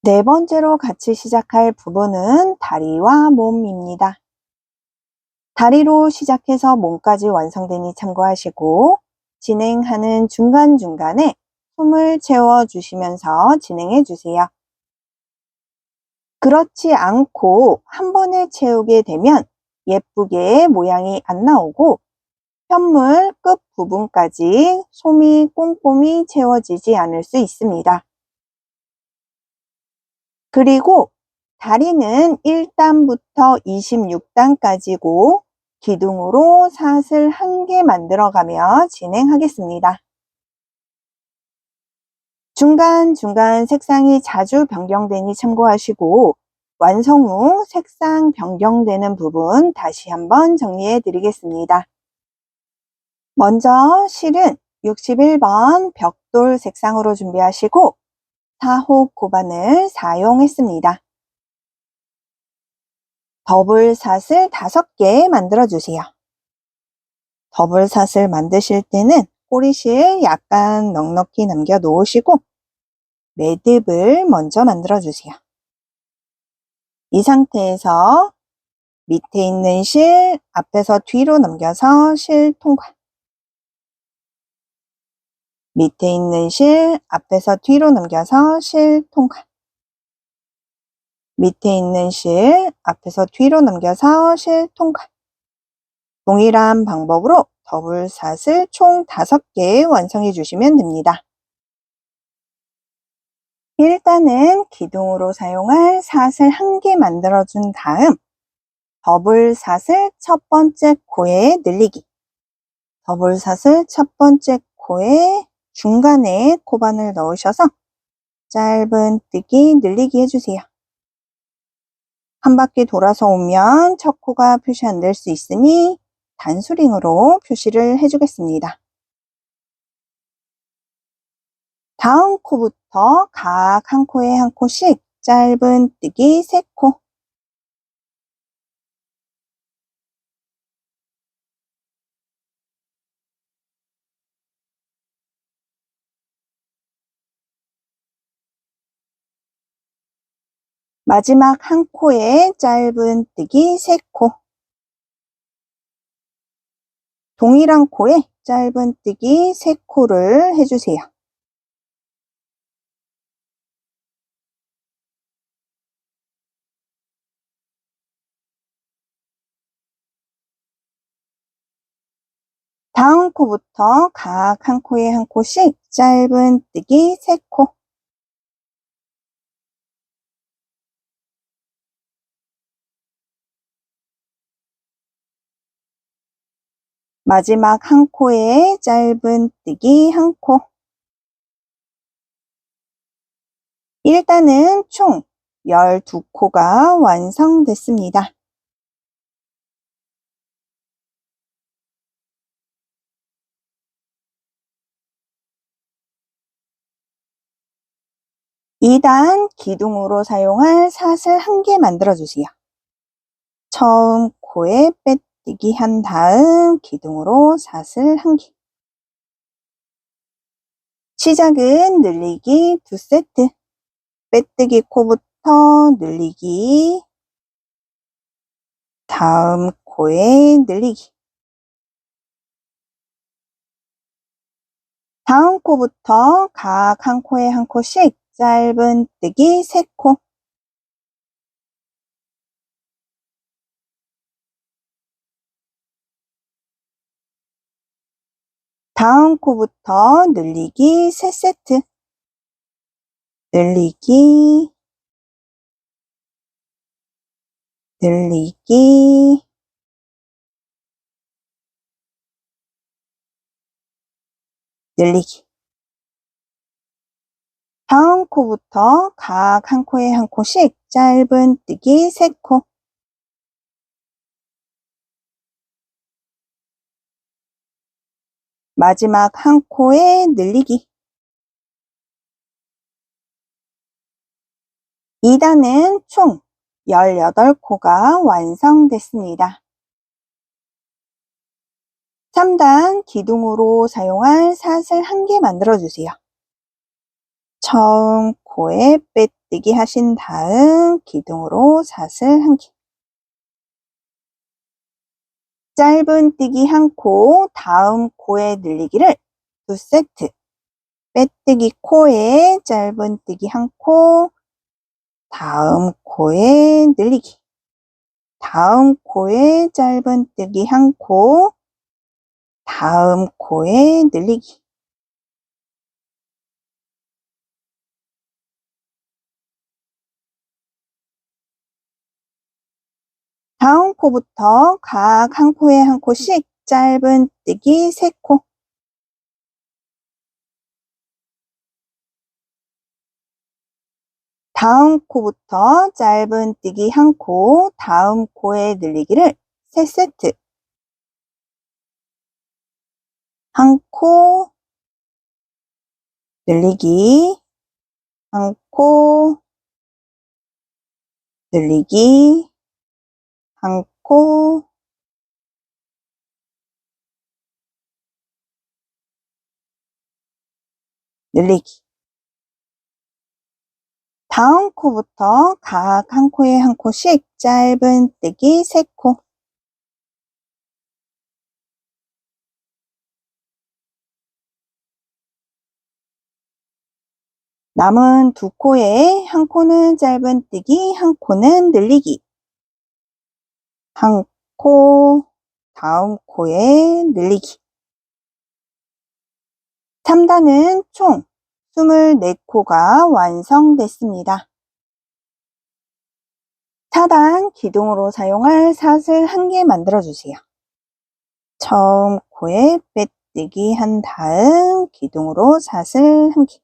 네 번째로 같이 시작할 부분은 다리와 몸입니다. 다리로 시작해서 몸까지 완성되니 참고하시고 진행하는 중간중간에 숨을 채워주시면서 진행해 주세요. 그렇지 않고 한 번에 채우게 되면 예쁘게 모양이 안 나오고 편물 끝 부분까지 솜이 꼼꼼히 채워지지 않을 수 있습니다. 그리고 다리는 1단부터 26단까지고 기둥으로 사슬 1개 만들어가며 진행하겠습니다. 중간중간 색상이 자주 변경되니 참고하시고 완성 후 색상 변경되는 부분 다시 한번 정리해 드리겠습니다. 먼저 실은 61번 벽돌 색상으로 준비하시고 4호 코반을 사용했습니다. 더블 사슬 5개 만들어 주세요. 더블 사슬 만드실 때는 꼬리실 약간 넉넉히 남겨 놓으시고 매듭을 먼저 만들어 주세요. 이 상태에서 밑에 있는 실 앞에서 뒤로 넘겨서 실 통과. 밑에 있는 실 앞에서 뒤로 넘겨서 실 통과. 밑에 있는 실 앞에서 뒤로 넘겨서 실 통과. 동일한 방법으로 더블 사슬 총 5개 완성해 주시면 됩니다. 일단은 기둥으로 사용할 사슬 1개 만들어 준 다음 더블 사슬 첫 번째 코에 늘리기. 더블 사슬 첫 번째 코에 중간에 코반을 넣으셔서 짧은 뜨기 늘리기 해주세요. 한 바퀴 돌아서 오면 첫 코가 표시 안 될 수 있으니 단수링으로 표시를 해주겠습니다. 다음 코부터 각 한 코에 한 코씩 짧은 뜨기 3코. 마지막 한 코에 짧은 뜨기 3코. 동일한 코에 짧은 뜨기 3코를 해주세요. 다음 코부터 각 한 코에 한 코씩 짧은 뜨기 3코. 마지막 한 코에 짧은 뜨기 1코. 일단은 총 12코가 완성됐습니다. (2단) 기둥으로 사용할 사슬 1개 만들어 주세요. 처음 코에 빼뜨기 한 다음 기둥으로 사슬 1개. 시작은 늘리기 2세트. 빼뜨기 코부터 늘리기. 다음 코에 늘리기. 다음 코부터 각 한 코에 한 코씩 짧은 뜨기 3코. 다음 코부터 늘리기 3세트. 늘리기, 늘리기, 늘리기. 다음 코부터 각 한 코에 한 코씩 짧은 뜨기 3코. 마지막 한 코에 늘리기. 2단은 총 18코가 완성됐습니다. 3단 기둥으로 사용할 사슬 1개 만들어주세요. 처음 코에 빼뜨기 하신 다음 기둥으로 사슬 1개. 짧은뜨기 1코, 다음 코에 늘리기를 2세트. 빼뜨기 코에 짧은뜨기 1코, 다음 코에 늘리기. 다음 코에 짧은뜨기 1코, 다음 코에 늘리기. 다음 코부터 각 한 코에 한 코씩 짧은뜨기 3코. 다음 코부터 짧은뜨기 1코, 다음 코에 늘리기를 3세트. 1코, 늘리기, 1코, 늘리기, 1코, 늘리기. 다음 코부터 각 한 코에 한 코씩 짧은뜨기 3코. 남은 2코에 한 코는 짧은뜨기, 한 코는 늘리기. 1코, 다음 코에 늘리기. 3단은 총 24코가 완성됐습니다. 4단 기둥으로 사용할 사슬 1개 만들어주세요. 처음 코에 빼뜨기 한 다음 기둥으로 사슬 1개.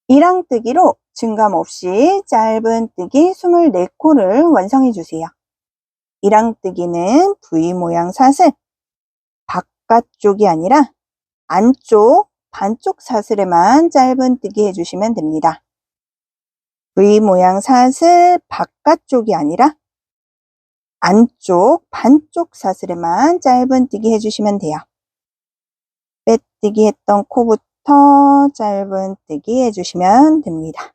이랑뜨기로 증감 없이 짧은뜨기 24코를 완성해주세요. 이랑뜨기는 V 모양 사슬, 바깥쪽이 아니라 안쪽, 반쪽 사슬에만 짧은뜨기 해주시면 됩니다. V 모양 사슬 바깥쪽이 아니라 안쪽, 반쪽 사슬에만 짧은뜨기 해주시면 돼요. 빼뜨기 했던 코부터 짧은뜨기 해주시면 됩니다.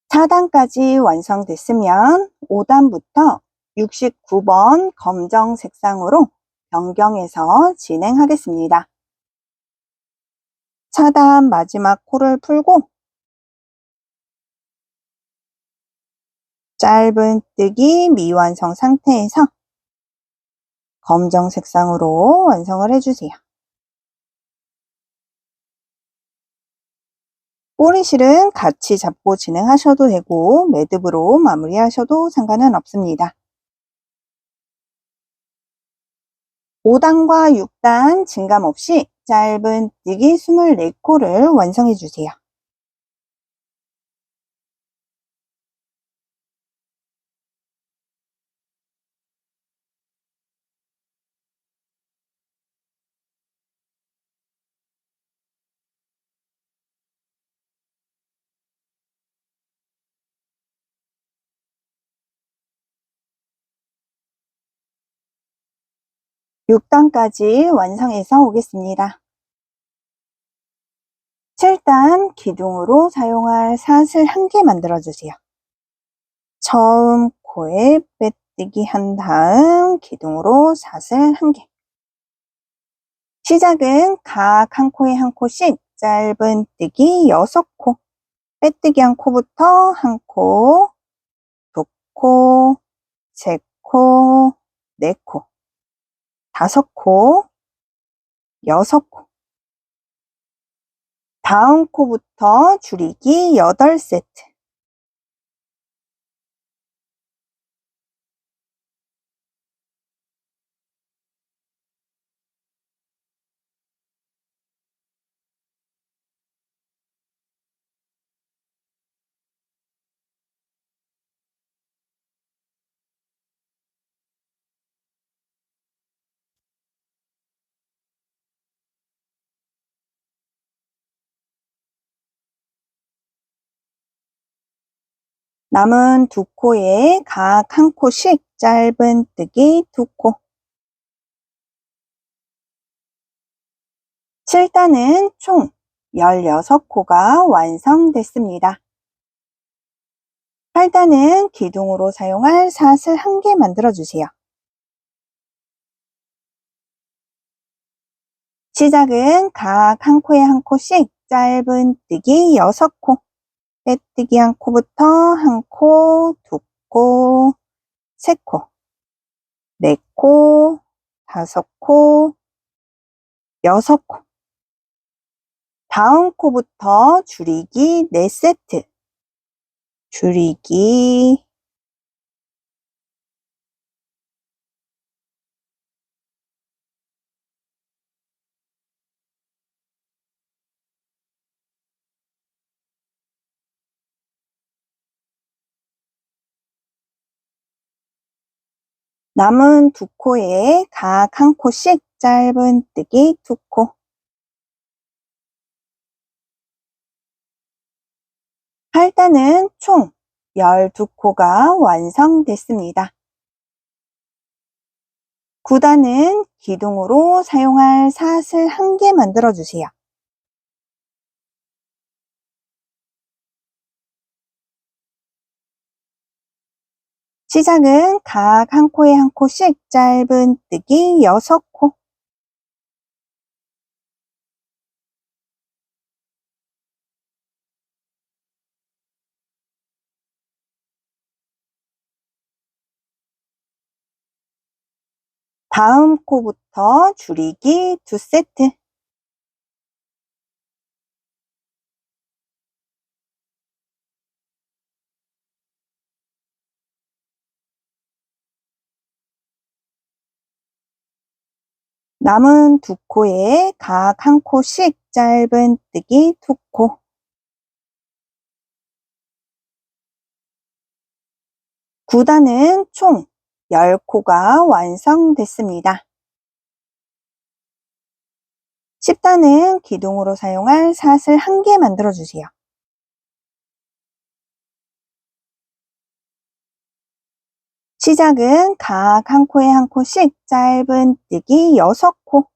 (4단까지) 완성됐으면 5단부터 69번 검정 색상으로 변경해서 진행하겠습니다. 4단 마지막 코를 풀고 짧은뜨기 미완성 상태에서 검정 색상으로 완성을 해주세요. 꼬리실은 같이 잡고 진행하셔도 되고 매듭으로 마무리하셔도 상관은 없습니다. 5단과 6단 증감 없이 짧은뜨기 24코를 완성해 주세요. (6단까지) 완성해서 오겠습니다. 7단 기둥으로 사용할 사슬 1개 만들어주세요. 처음 코에 빼뜨기 한 다음 기둥으로 사슬 1개. 시작은 각 한 코에 한 코씩 짧은뜨기 6코. 빼뜨기 한 코부터 한 코, 2코, 3코, 4코, 5코, 6코. 다음 코부터 줄이기 8세트. 남은 2코에 각 1코씩 짧은뜨기 2코. 7단은 총 16코가 완성됐습니다. 8단은 기둥으로 사용할 사슬 1개 만들어주세요. 시작은 각 1코에 1코씩 짧은뜨기 6코. 빼뜨기 1코부터 1코, 2코, 3코, 4코, 5코, 6코. 다음 코부터 줄이기 4세트. 줄이기, 남은 2코에 각 1코씩 짧은뜨기 2코. 8단은 총 12코가 완성됐습니다. 9단은 기둥으로 사용할 사슬 1개 만들어주세요. 시작은 각 1코에 1코씩 짧은뜨기 6코. 다음 코부터 줄이기 2세트. 남은 2코에 각 1코씩 짧은뜨기 2코. 9단은 총 10코가 완성됐습니다. 10단은 기둥으로 사용할 사슬 1개 만들어주세요. 시작은 각 1코에 1코씩 짧은뜨기 6코.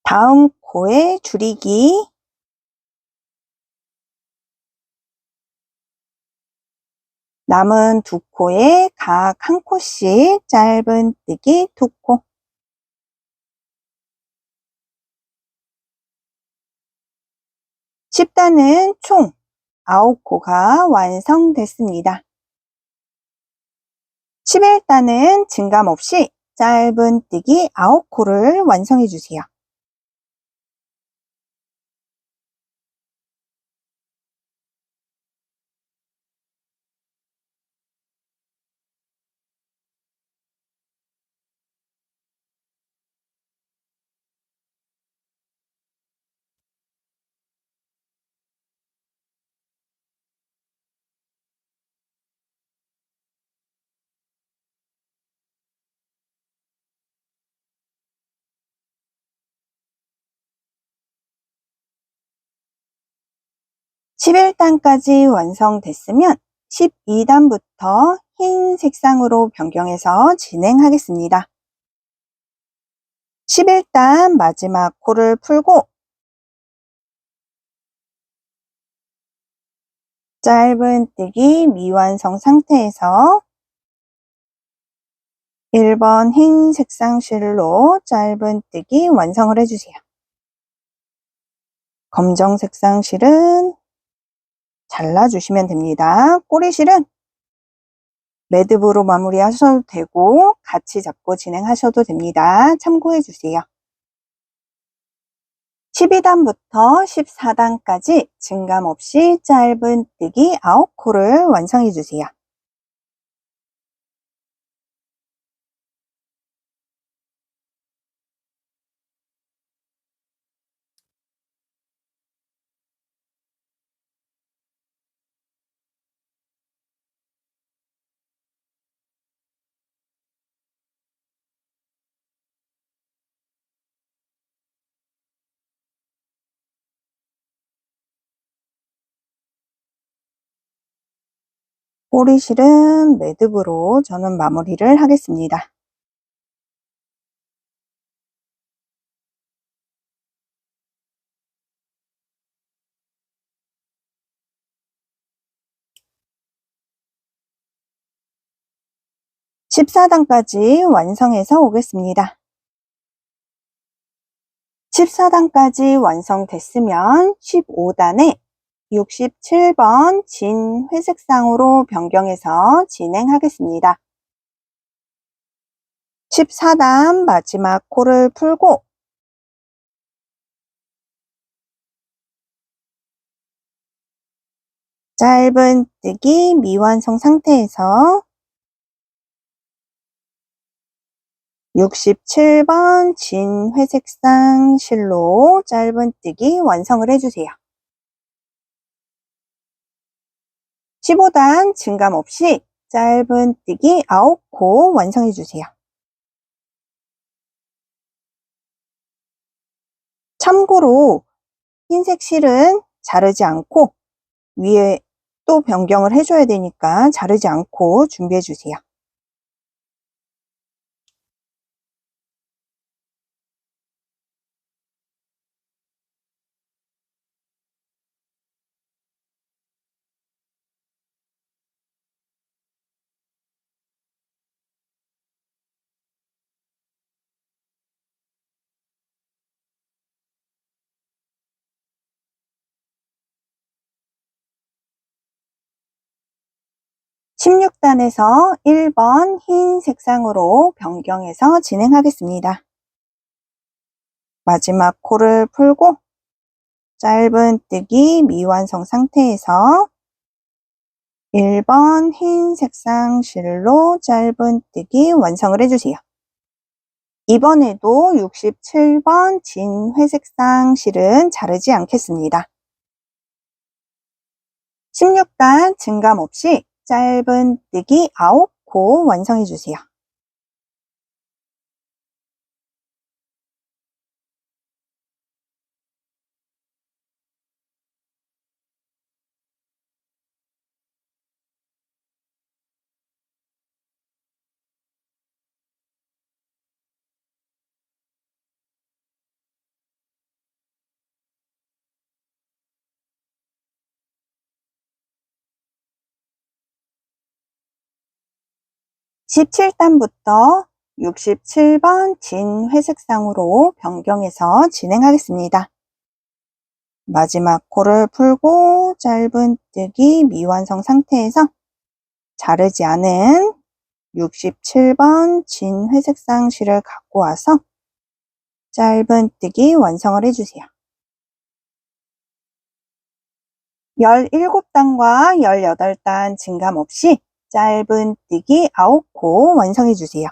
다음 코에 줄이기, 남은 2코에 각 1코씩 짧은뜨기 2코. 10단은 총 9코가 완성됐습니다. 11단은 증감 없이 짧은뜨기 9코를 완성해 주세요. (11) 단까지 완성됐으면 (12단부터) 흰 색상으로 변경해서 진행하겠습니다. (11단) 마지막 코를 풀고 짧은뜨기 미완성 상태에서 1번 흰 색상 실로 짧은뜨기 완성을 해주세요. 검정 색상 실은 잘라주시면 됩니다. 꼬리실은 매듭으로 마무리하셔도 되고 같이 잡고 진행하셔도 됩니다. 참고해주세요. 12단부터 14단까지 증감 없이 짧은뜨기 9코를 완성해주세요. 꼬리실은 매듭으로 저는 마무리를 하겠습니다. (14단까지) 완성해서 오겠습니다. 14단까지 완성됐으면 15단에 67번 진 회색상으로 변경해서 진행하겠습니다. 14단 마지막 코를 풀고 짧은뜨기 미완성 상태에서 67번 진 회색상 실로 짧은뜨기 완성을 해주세요. 15단 증감 없이 짧은뜨기 9코 완성해주세요. 참고로 흰색 실은 자르지 않고 위에 또 변경을 해줘야 되니까 자르지 않고 준비해주세요. (16단에서) 1번 흰 색상으로 변경해서 진행하겠습니다. 마지막 코를 풀고 짧은뜨기 미완성 상태에서 1번 흰 색상 실로 짧은뜨기 완성을 해주세요. 이번에도 67번 진 회색상 실은 자르지 않겠습니다. 16단 증감 없이 짧은뜨기 9코 완성해주세요. (17단부터) 67번 진 회색상으로 변경해서 진행하겠습니다. 마지막 코를 풀고 짧은뜨기 미완성 상태에서 자르지 않은 67번 진 회색상 실을 갖고 와서 짧은뜨기 완성을 해주세요. 17단과 18단 증감 없이 짧은뜨기 9코 완성해주세요.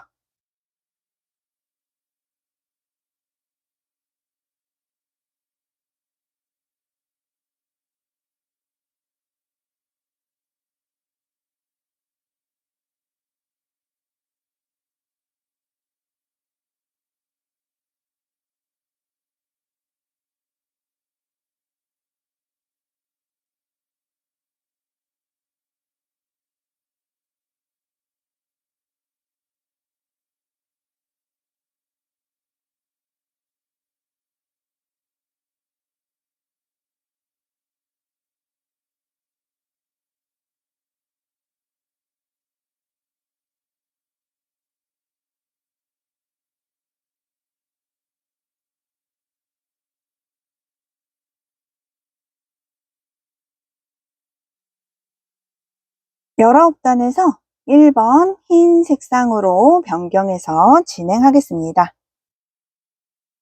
19단에서 1번 흰 색상으로 변경해서 진행하겠습니다.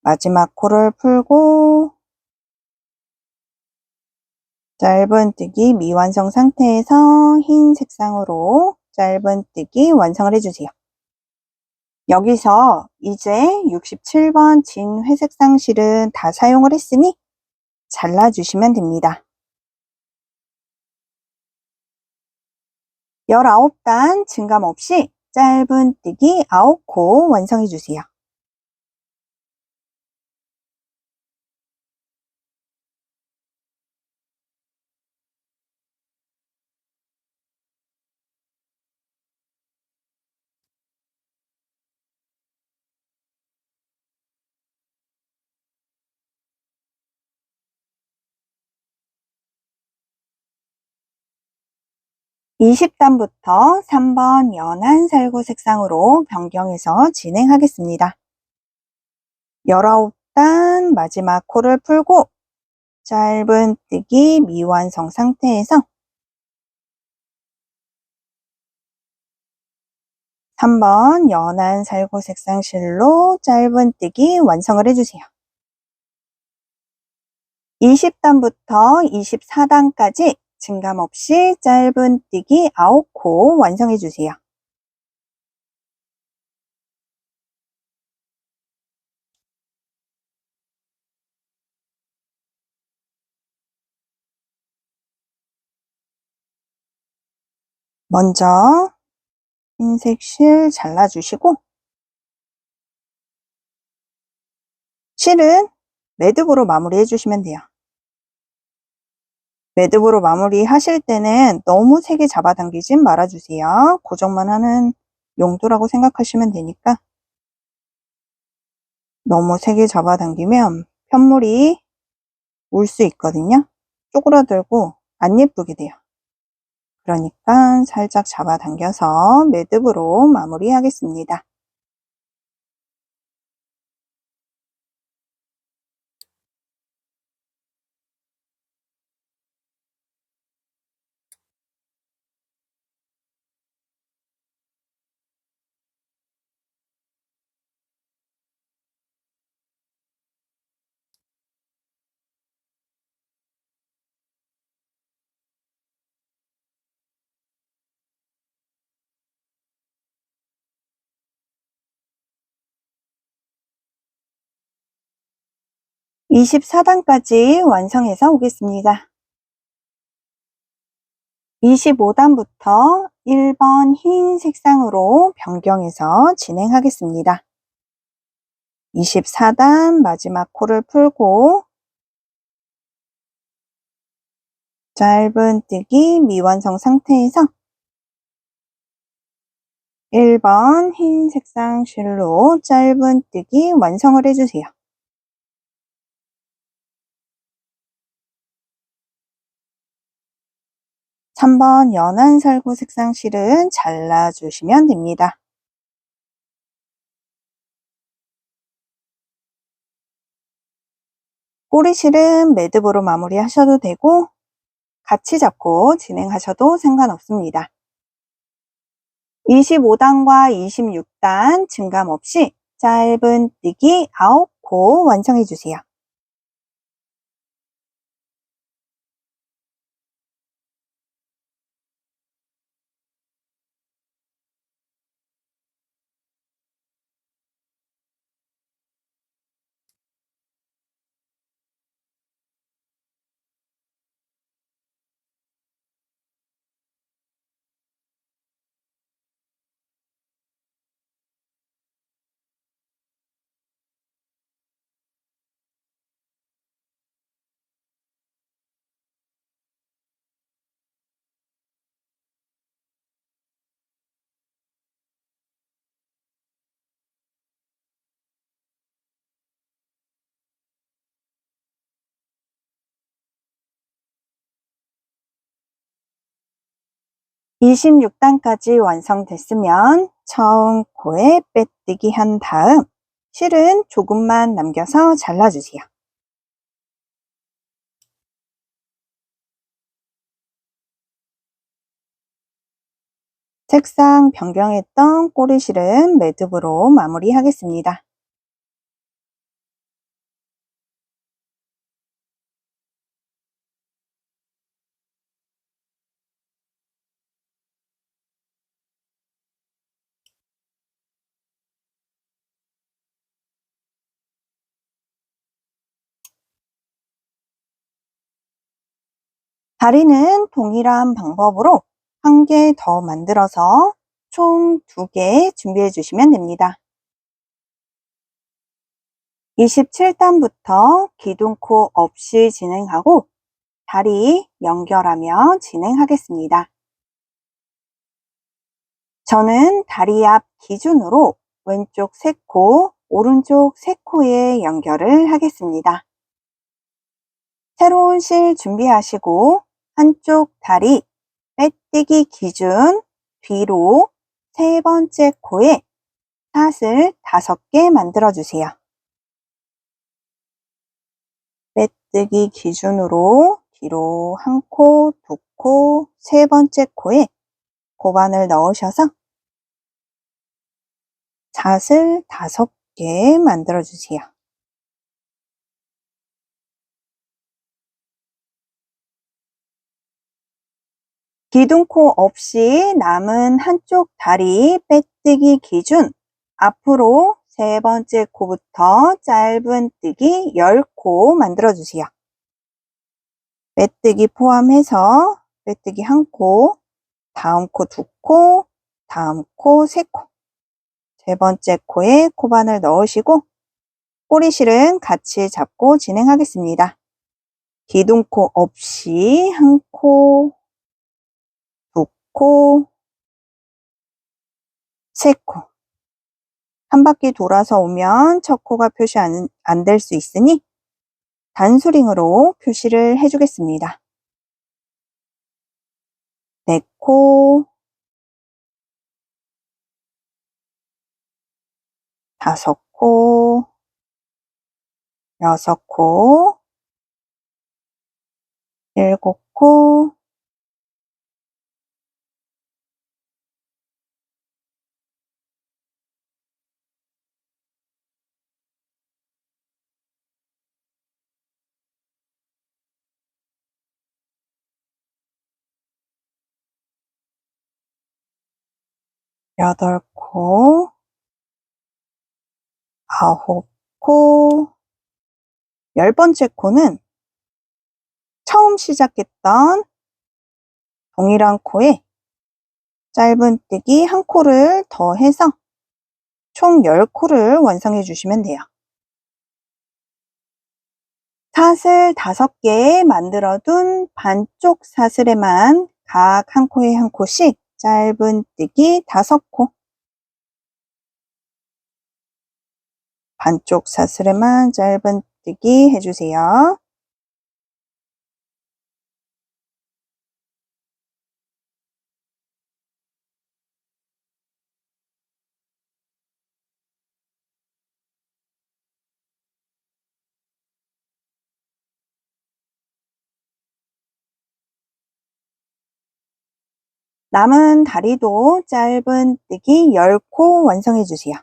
마지막 코를 풀고 짧은뜨기 미완성 상태에서 흰 색상으로 짧은뜨기 완성을 해주세요. 여기서 이제 67번 진 회색상 실은 다 사용을 했으니 잘라주시면 됩니다. 19단 증감 없이 짧은뜨기 9코 완성해 주세요. 이십 단부터 3번 연한 살구 색상으로 변경해서 진행하겠습니다. 19단 마지막 코를 풀고 짧은뜨기 미완성 상태에서 3번 연한 살구 색상 실로 짧은뜨기 완성을 해주세요. 20단부터 24단까지 증감 없이 짧은뜨기 9코 완성해 주세요. 먼저 흰색 실 잘라주시고 실은 매듭으로 마무리 해주시면 돼요. 매듭으로 마무리 하실 때는 너무 세게 잡아당기진 말아주세요. 고정만 하는 용도라고 생각하시면 되니까 너무 세게 잡아당기면 편물이 울 수 있거든요. 쪼그라들고 안 예쁘게 돼요. 그러니까 살짝 잡아당겨서 매듭으로 마무리하겠습니다. 이십사 단까지 완성해서 오겠습니다. 25단부터 1번 흰 색상으로 변경해서 진행하겠습니다. 24단 마지막 코를 풀고 짧은뜨기 미완성 상태에서 1번 흰 색상 실로 짧은뜨기 완성을 해주세요. 3번 연한 살구 색상 실은 잘라주시면 됩니다. 꼬리실은 매듭으로 마무리 하셔도 되고 같이 잡고 진행하셔도 상관없습니다. 25단과 26단 증감 없이 짧은뜨기 9코 완성해 주세요. 이십육 단까지 완성됐으면 처음 코에 빼뜨기 한 다음 실은 조금만 남겨서 잘라주세요. 색상 변경했던 꼬리실은 매듭으로 마무리하겠습니다. 다리는 동일한 방법으로 한 개 더 만들어서 총 2개 준비해 주시면 됩니다. 27단부터 기둥코 없이 진행하고 다리 연결하며 진행하겠습니다. 저는 다리 앞 기준으로 왼쪽 3코, 오른쪽 3코에 연결을 하겠습니다. 새로운 실 준비하시고 한쪽 다리 빼뜨기 기준 뒤로 3번째 코에 샷을 5개 만들어 주세요. 빼뜨기 기준으로 뒤로 1코, 2코, 3번째 코에 고반을 넣으셔서 샷을 5개 만들어 주세요. 기둥코 없이 남은 한쪽 다리 빼뜨기 기준 앞으로 3번째 코부터 짧은 뜨기 10코 만들어 주세요. 빼뜨기 포함해서 빼뜨기 1코, 다음 코 2코, 다음 코 3코, 3번째 코에 코반을 넣으시고 꼬리실은 같이 잡고 진행하겠습니다. 기둥코 없이 1코, 2코, 3코. 한 바퀴 돌아서 오면 첫 코가 표시 안 될 수 있으니 단수링으로 표시를 해주겠습니다. 4코, 5코, 6코, 7코, 8코, 9코, 10번째 코는 처음 시작했던 동일한 코에 짧은 뜨기 1코를 더해서 총 10코를 완성해 주시면 돼요. 샷을 5개 만들어 둔 반쪽 사슬에만 각 1코에 1코씩 짧은 뜨기 5코, 반쪽 사슬에만 짧은 뜨기 해주세요. 남은 다리도 짧은 뜨기 10코 완성해 주세요.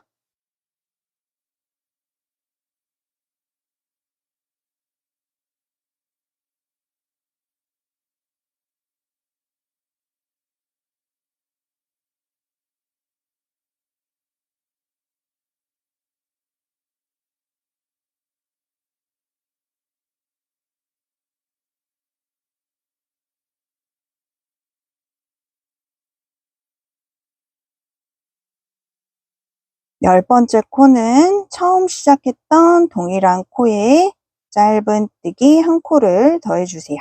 열 번째 코는 처음 시작했던 동일한 코에 짧은 뜨기 1코를 더해주세요.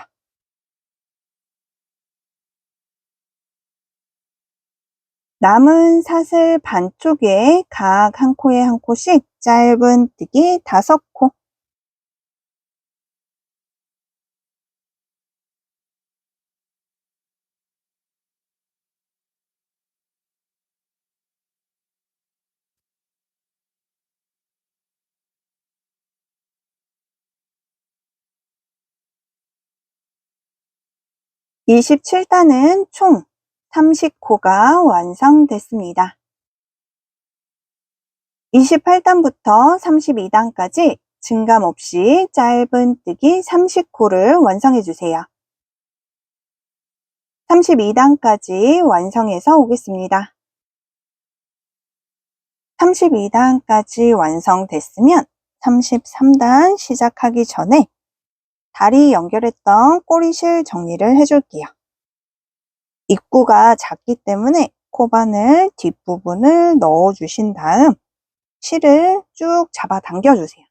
남은 사슬 반쪽에 각 1코에 1코씩 짧은 뜨기 5코, (27단은) 총 30코가 완성됐습니다. 28단부터 32단까지 증감 없이 짧은뜨기 30코를 완성해주세요. 32단까지 완성해서 오겠습니다. 32단까지 완성됐으면 33단 시작하기 전에 다리 연결했던 꼬리실 정리를 해줄게요. 입구가 작기 때문에 코바늘 뒷부분을 넣어주신 다음 실을 쭉 잡아당겨 주세요.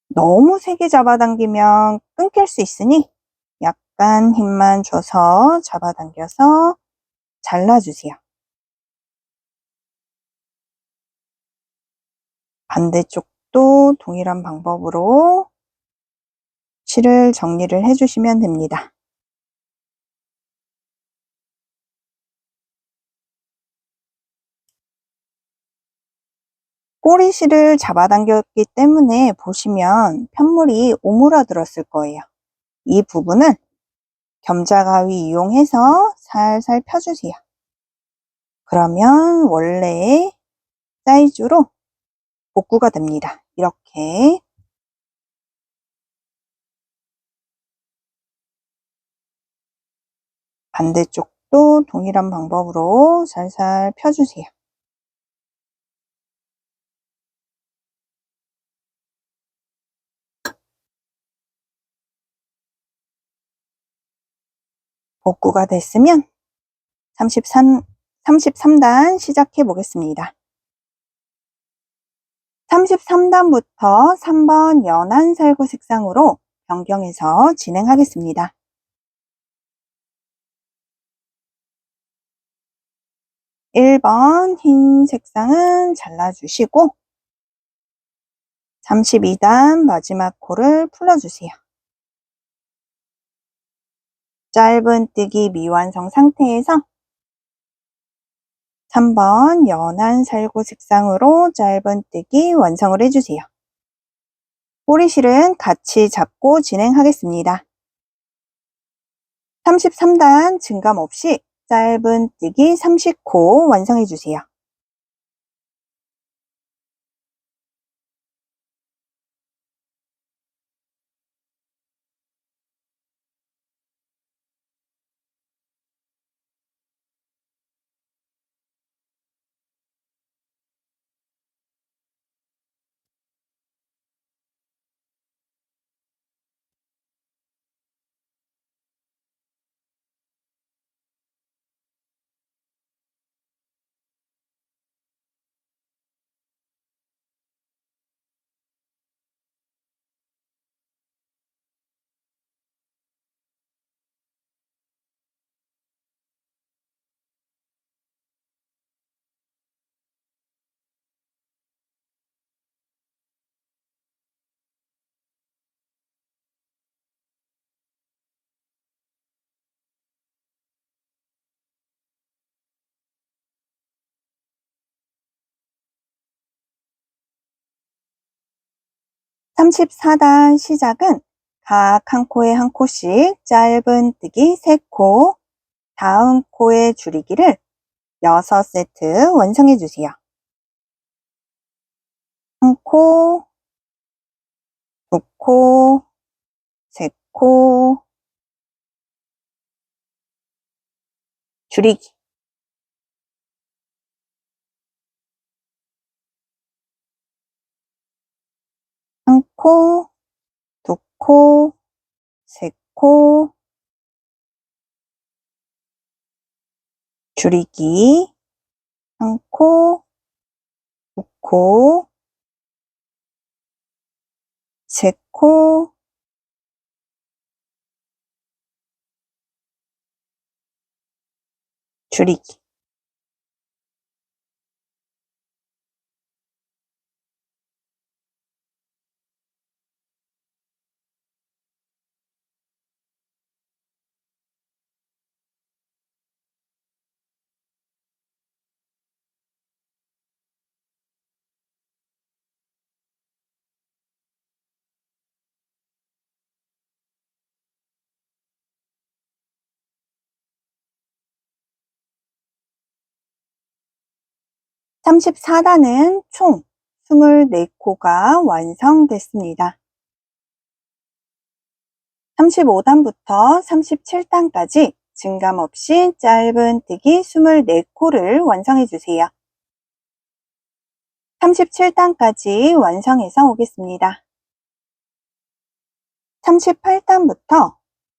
너무 세게 잡아당기면 끊길 수 있으니 약간 힘만 줘서 잡아당겨서 잘라주세요. 반대쪽도 동일한 방법으로 실을 정리를 해주시면 됩니다. 꼬리실을 잡아당겼기 때문에 보시면 편물이 오므라들었을 거예요. 이 부분을 겸자가위 이용해서 살살 펴주세요. 그러면 원래의 사이즈로 복구가 됩니다. 이렇게 반대쪽도 동일한 방법으로 살살 펴주세요. 복구가 됐으면 33단 시작해 보겠습니다. 33단부터 3번 연한 살구 색상으로 변경해서 진행하겠습니다. 1번 흰 색상은 잘라주시고 32단 마지막 코를 풀어주세요. 짧은뜨기 미완성 상태에서 3번 연한 살구 색상으로 짧은뜨기 완성을 해주세요. 꼬리실은 같이 잡고 진행하겠습니다. 33단 증감 없이 짧은뜨기 30코 완성해주세요. (34단) 시작은 각 한 코에 한 코씩 짧은뜨기 3코, 다음 코의 줄이기를 6세트 완성해 주세요. 한 코, 2코, 3코, 줄이기. 한 코, 2코, 3코, 줄이기. 한 코, 2코, 3코, 줄이기. 34단은 총 24코가 완성됐습니다. 35단부터 37단까지 증감 없이 짧은뜨기 24코를 완성해 주세요. 37단까지 완성해서 오겠습니다. 38단부터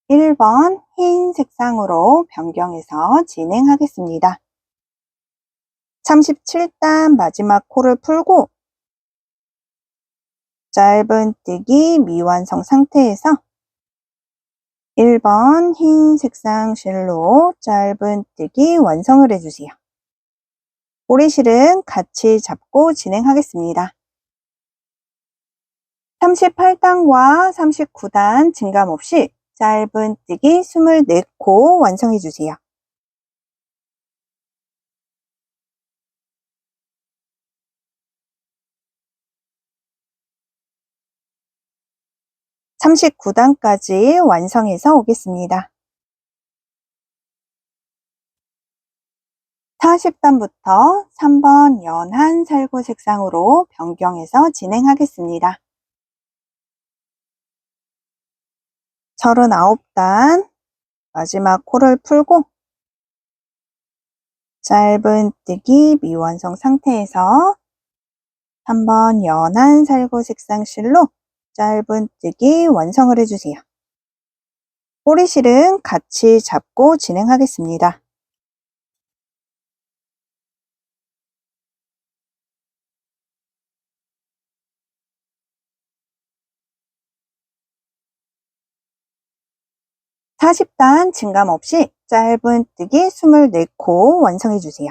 1번 흰 색상으로 변경해서 진행하겠습니다. 37단 마지막 코를 풀고 짧은뜨기 미완성 상태에서 1번 흰 색상 실로 짧은뜨기 완성을 해주세요. 꼬리실은 같이 잡고 진행하겠습니다. 38단과 39단 증감 없이 짧은뜨기 24코 완성해 주세요. (39단까지) 완성해서 오겠습니다. 40단부터 3번 연한 살구 색상으로 변경해서 진행하겠습니다. 39단 마지막 코를 풀고 짧은뜨기 미완성 상태에서 3번 연한 살구 색상 실로 짧은뜨기 완성을 해주세요. 꼬리실은 같이 잡고 진행하겠습니다. 40단 증감 없이 짧은뜨기 24코 완성해 주세요.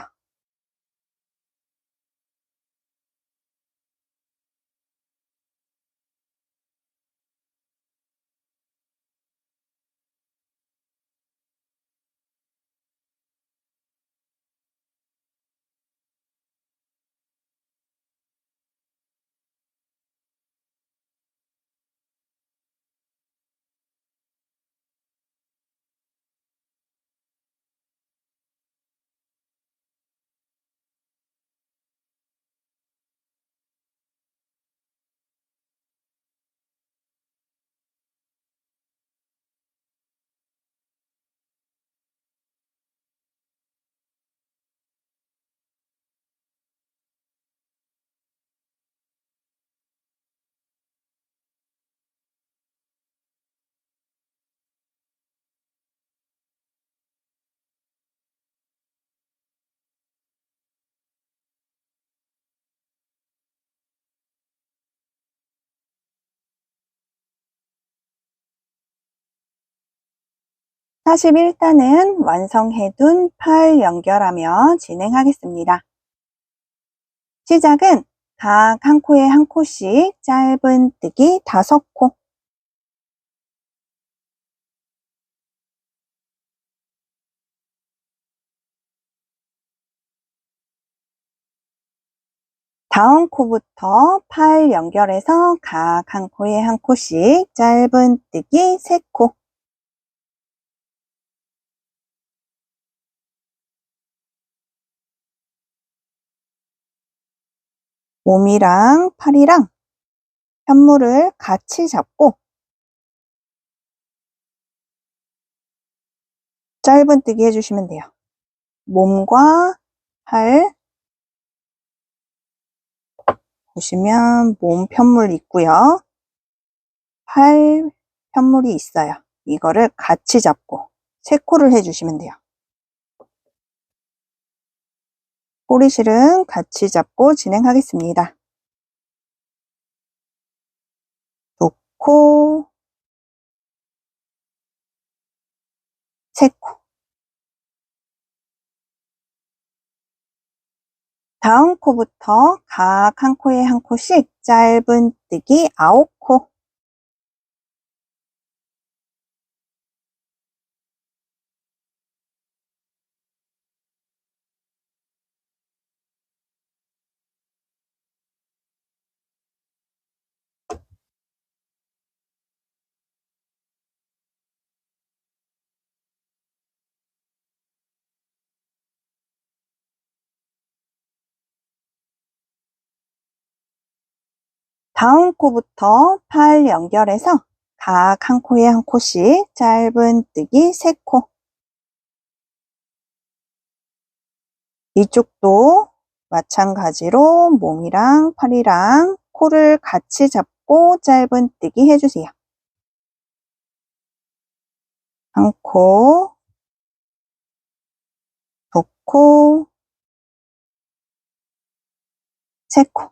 (41단은) 완성해둔 팔 연결하며 진행하겠습니다. 시작은 각 한 코에 한 코씩 짧은뜨기 5코, 다음 코부터 팔 연결해서 각 한 코에 한 코씩 짧은뜨기 3코, 몸이랑 팔이랑 편물을 같이 잡고 짧은뜨기 해주시면 돼요. 몸과 팔 보시면 몸 편물 있고요. 팔 편물이 있어요. 이거를 같이 잡고 3코를 해주시면 돼요. 꼬리실은 같이 잡고 진행하겠습니다. 2코, 3코. 다음 코부터 각 한 코에 한 코씩 짧은뜨기 9코, 다음 코부터 팔 연결해서 각 한 코에 한 코씩 짧은뜨기 3코. 이쪽도 마찬가지로 몸이랑 팔이랑 코를 같이 잡고 짧은뜨기 해주세요. 한 코, 2코, 3코.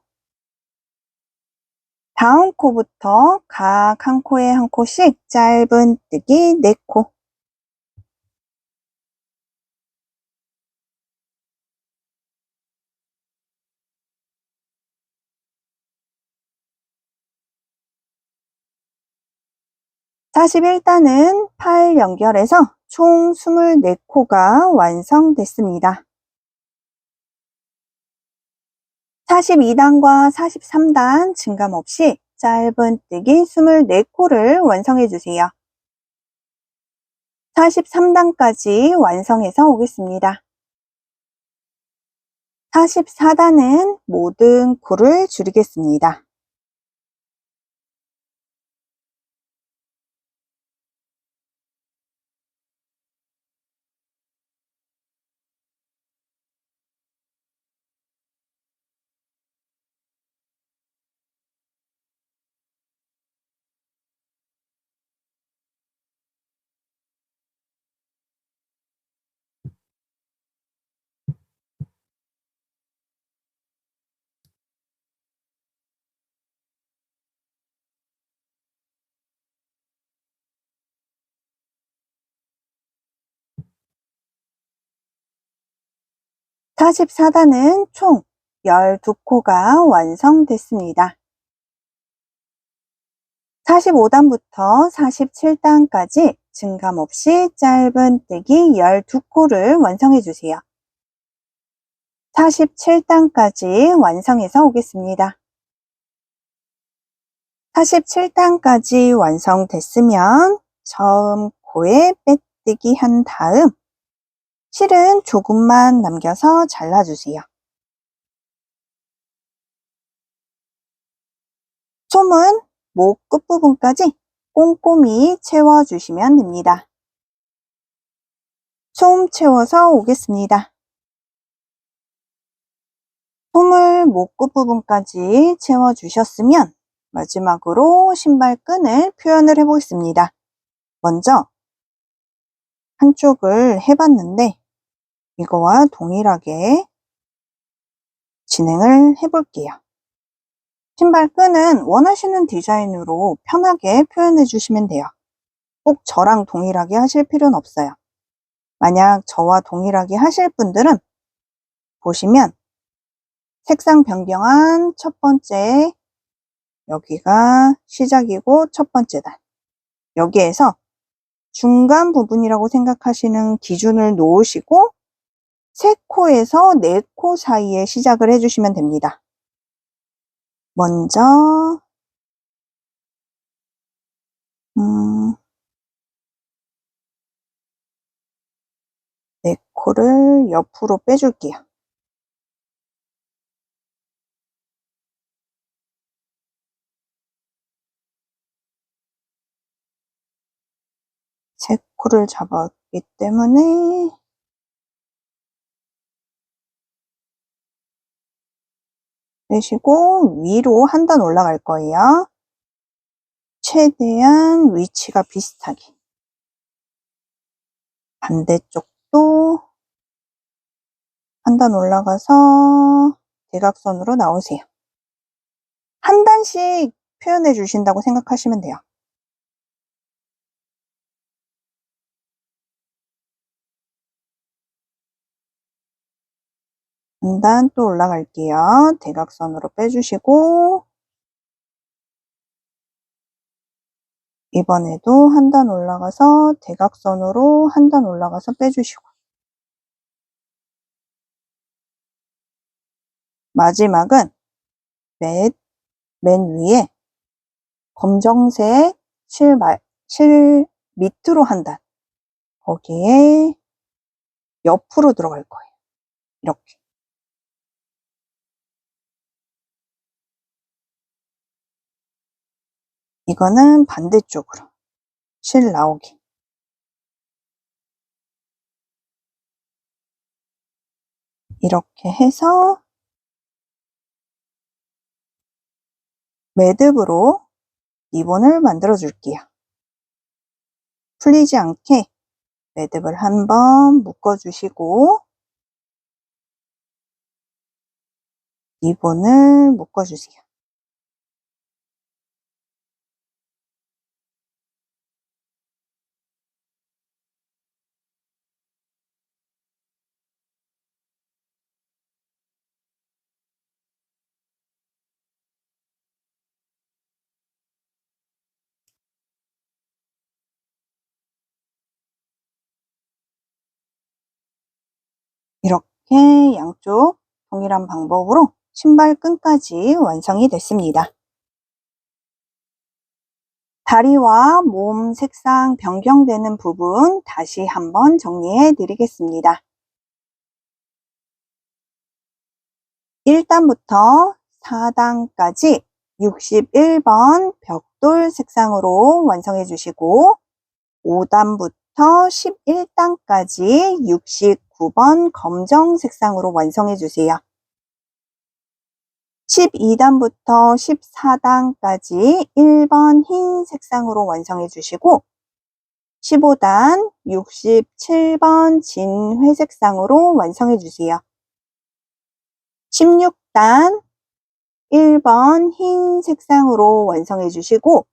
다음 코부터 각 한 코에 한 코씩 짧은뜨기 4코. 사 41단은 팔 연결해서 총 24코가 완성됐습니다. 42단과 43단 증감 없이 짧은뜨기 24코를 완성해 주세요. 43단까지 완성해서 오겠습니다. 44단은 모든 코를 줄이겠습니다. (44단은) 총 12코가 완성됐습니다. 45단부터 47단까지 증감 없이 짧은뜨기 12코를 완성해 주세요. 47단까지 완성해서 오겠습니다. 47단까지 완성됐으면 처음 코에 빼뜨기 한 다음 실은 조금만 남겨서 잘라주세요. 솜은 목 끝부분까지 꼼꼼히 채워주시면 됩니다. 솜 채워서 오겠습니다. 솜을 목 끝부분까지 채워주셨으면 마지막으로 신발끈을 표현을 해보겠습니다. 먼저 한쪽을 해봤는데 이거와 동일하게 진행을 해볼게요. 신발끈은 원하시는 디자인으로 편하게 표현해 주시면 돼요. 꼭 저랑 동일하게 하실 필요는 없어요. 만약 저와 동일하게 하실 분들은 보시면 색상 변경한 첫 번째, 여기가 시작이고 첫 번째 단, 여기에서 중간 부분이라고 생각하시는 기준을 놓으시고 3코에서 4코 사이에 시작을 해주시면 됩니다. 먼저 4코를 옆으로 빼줄게요. 세 코를 잡았기 때문에 빼시고 위로 한 단 올라갈 거예요. 최대한 위치가 비슷하게. 반대쪽도 한 단 올라가서 대각선으로 나오세요. 한 단씩 표현해 주신다고 생각하시면 돼요. 한 단 또 올라갈게요. 대각선으로 빼주시고 이번에도 한 단 올라가서 대각선으로 한 단 올라가서 빼주시고 마지막은 맨 위에 검정색 실 밑으로 한 단, 거기에 옆으로 들어갈 거예요. 이렇게. 이거는 반대쪽으로 실 나오게. 이렇게 해서 매듭으로 리본을 만들어 줄게요. 풀리지 않게 매듭을 한번 묶어 주시고 리본을 묶어 주세요. 이렇게 양쪽 동일한 방법으로 신발끈까지 완성이 됐습니다. 다리와 몸 색상 변경되는 부분 다시 한번 정리해 드리겠습니다. 1단부터 4단까지 61번 벽돌 색상으로 완성해 주시고 5단부터 11단까지 69번 검정 색상으로 완성해 주세요. 12단부터 14단까지 1번 흰 색상으로 완성해 주시고 15단 67번 진 회색상으로 완성해 주세요. 16단 1번 흰 색상으로 완성해 주시고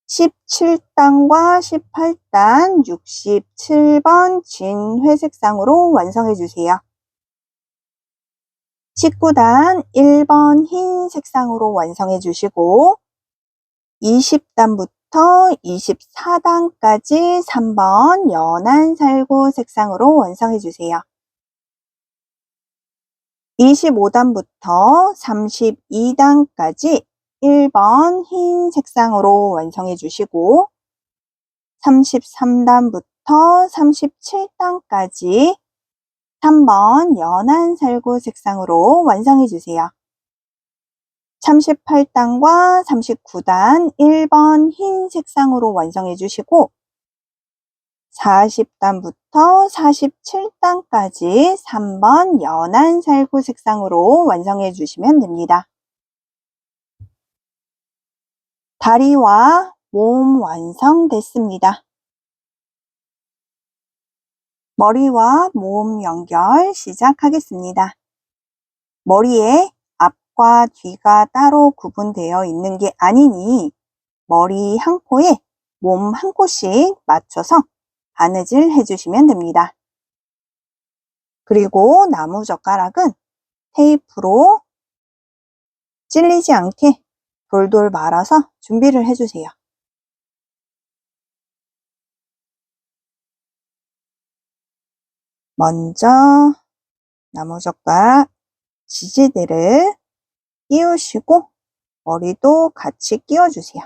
17단과 18단 67번 진 회색상으로 완성해 주세요. 19단 1번 흰 색상으로 완성해 주시고 20단부터 24단까지 3번 연한 살구 색상으로 완성해 주세요. 25단부터 32단까지 1번 흰 색상으로 완성해 주시고 33단부터 37단까지 3번 연한 살구 색상으로 완성해 주세요. 38단과 39단 1번 흰 색상으로 완성해 주시고 40단부터 47단까지 3번 연한 살구 색상으로 완성해 주시면 됩니다. 다리와 몸 완성됐습니다. 머리와 몸 연결 시작하겠습니다. 머리에 앞과 뒤가 따로 구분되어 있는 게 아니니 머리 한 코에 몸 한 코씩 맞춰서 바느질 해주시면 됩니다. 그리고 나무젓가락은 테이프로 찔리지 않게 돌돌 말아서 준비를 해주세요. 먼저 나무젓가락 지지대를 끼우시고 머리도 같이 끼워주세요.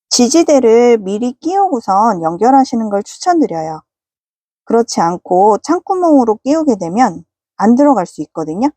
지지대를 미리 끼우고선 연결하시는 걸 추천드려요. 그렇지 않고 창구멍으로 끼우게 되면 안 들어갈 수 있거든요.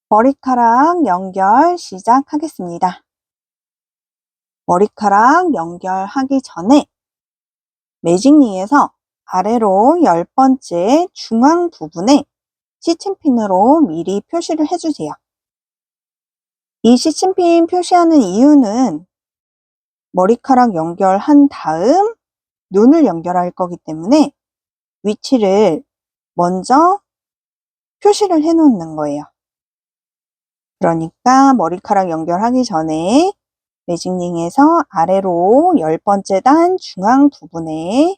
머리카락 연결 시작하겠습니다. 머리카락 연결하기 전에 매직링에서 아래로 10번째 중앙 부분에 시침핀으로 미리 표시를 해주세요. 이 시침핀 표시하는 이유는 머리카락 연결한 다음 눈을 연결할 거기 때문에 위치를 먼저 표시를 해 놓는 거예요. 그러니까 머리카락 연결하기 전에 매직링에서 아래로 10번째 단 중앙 부분에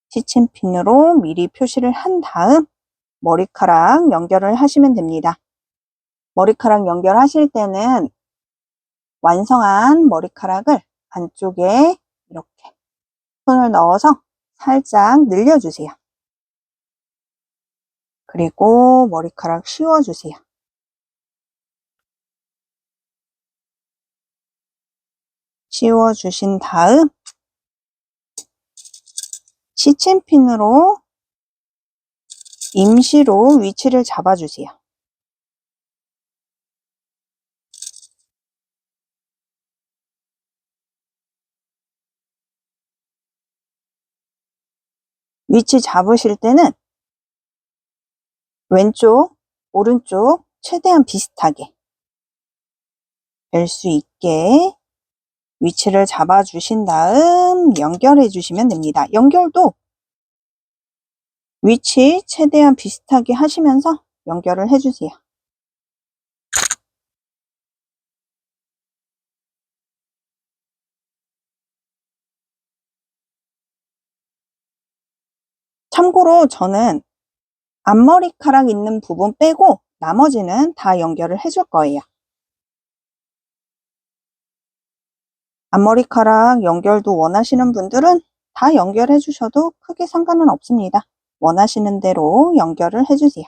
시침핀으로 미리 표시를 한 다음 머리카락 연결을 하시면 됩니다. 머리카락 연결하실 때는 완성한 머리카락을 안쪽에 이렇게 손을 넣어서 살짝 늘려주세요. 그리고 머리카락 씌워주세요. 씌워주신 다음 시침핀으로 임시로 위치를 잡아주세요. 위치 잡으실 때는 왼쪽, 오른쪽 최대한 비슷하게 될 수 있게 위치를 잡아주신 다음 연결해 주시면 됩니다. 연결도 위치 최대한 비슷하게 하시면서 연결을 해주세요. 참고로 저는 앞머리카락 있는 부분 빼고 나머지는 다 연결을 해줄 거예요. 앞머리카락 연결도 원하시는 분들은 다 연결해 주셔도 크게 상관은 없습니다. 원하시는 대로 연결을 해주세요.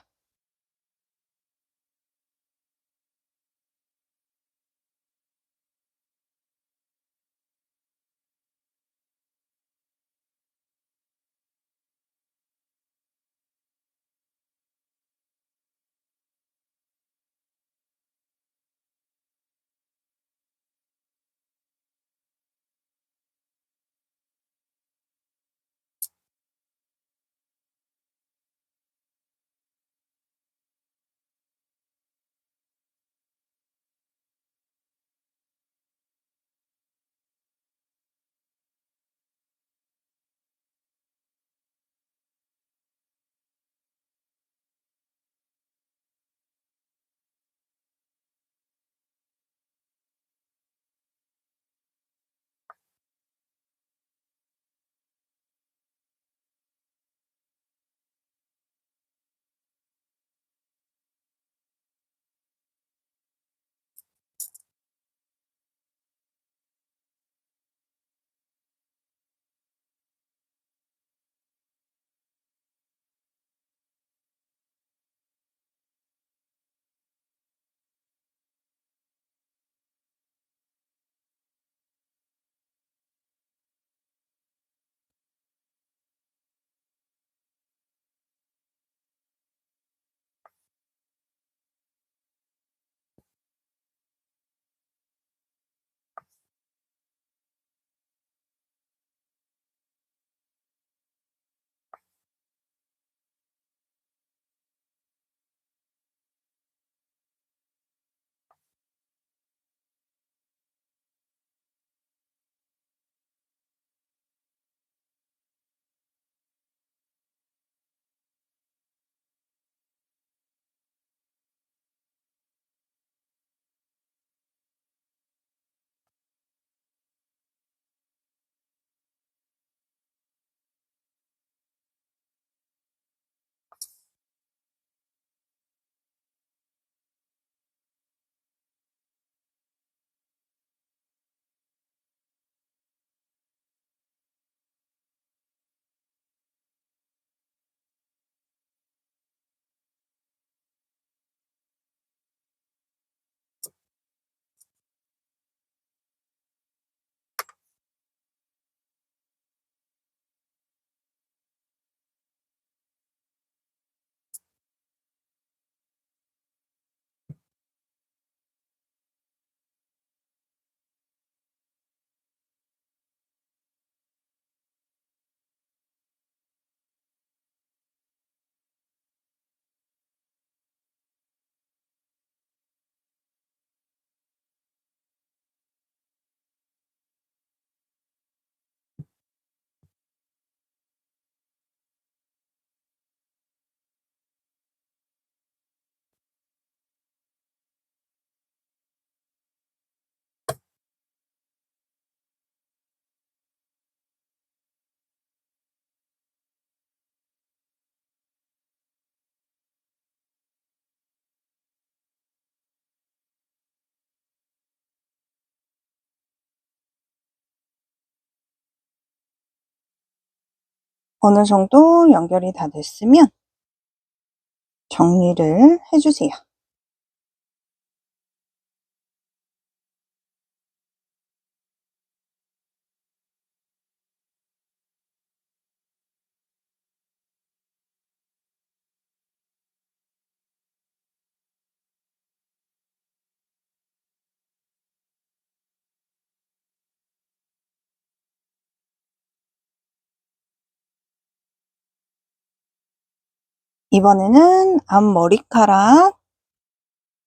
어느 정도 연결이 다 됐으면 정리를 해주세요. 이번에는 앞머리카락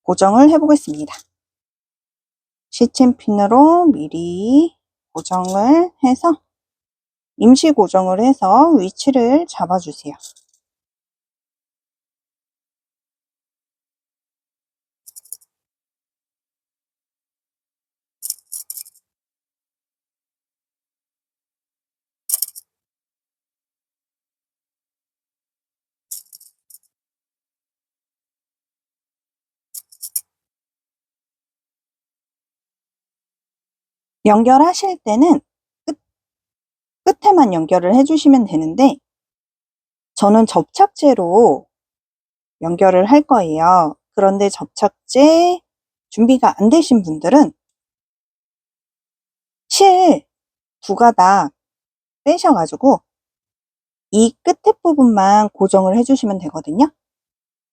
고정을 해보겠습니다. 시침핀으로 미리 고정을 해서 임시 고정을 해서 위치를 잡아주세요. 연결하실 때는 끝에만 연결을 해주시면 되는데 저는 접착제로 연결을 할 거예요. 그런데 접착제 준비가 안 되신 분들은 실 두 가닥 빼셔가지고 이 끝에 부분만 고정을 해주시면 되거든요.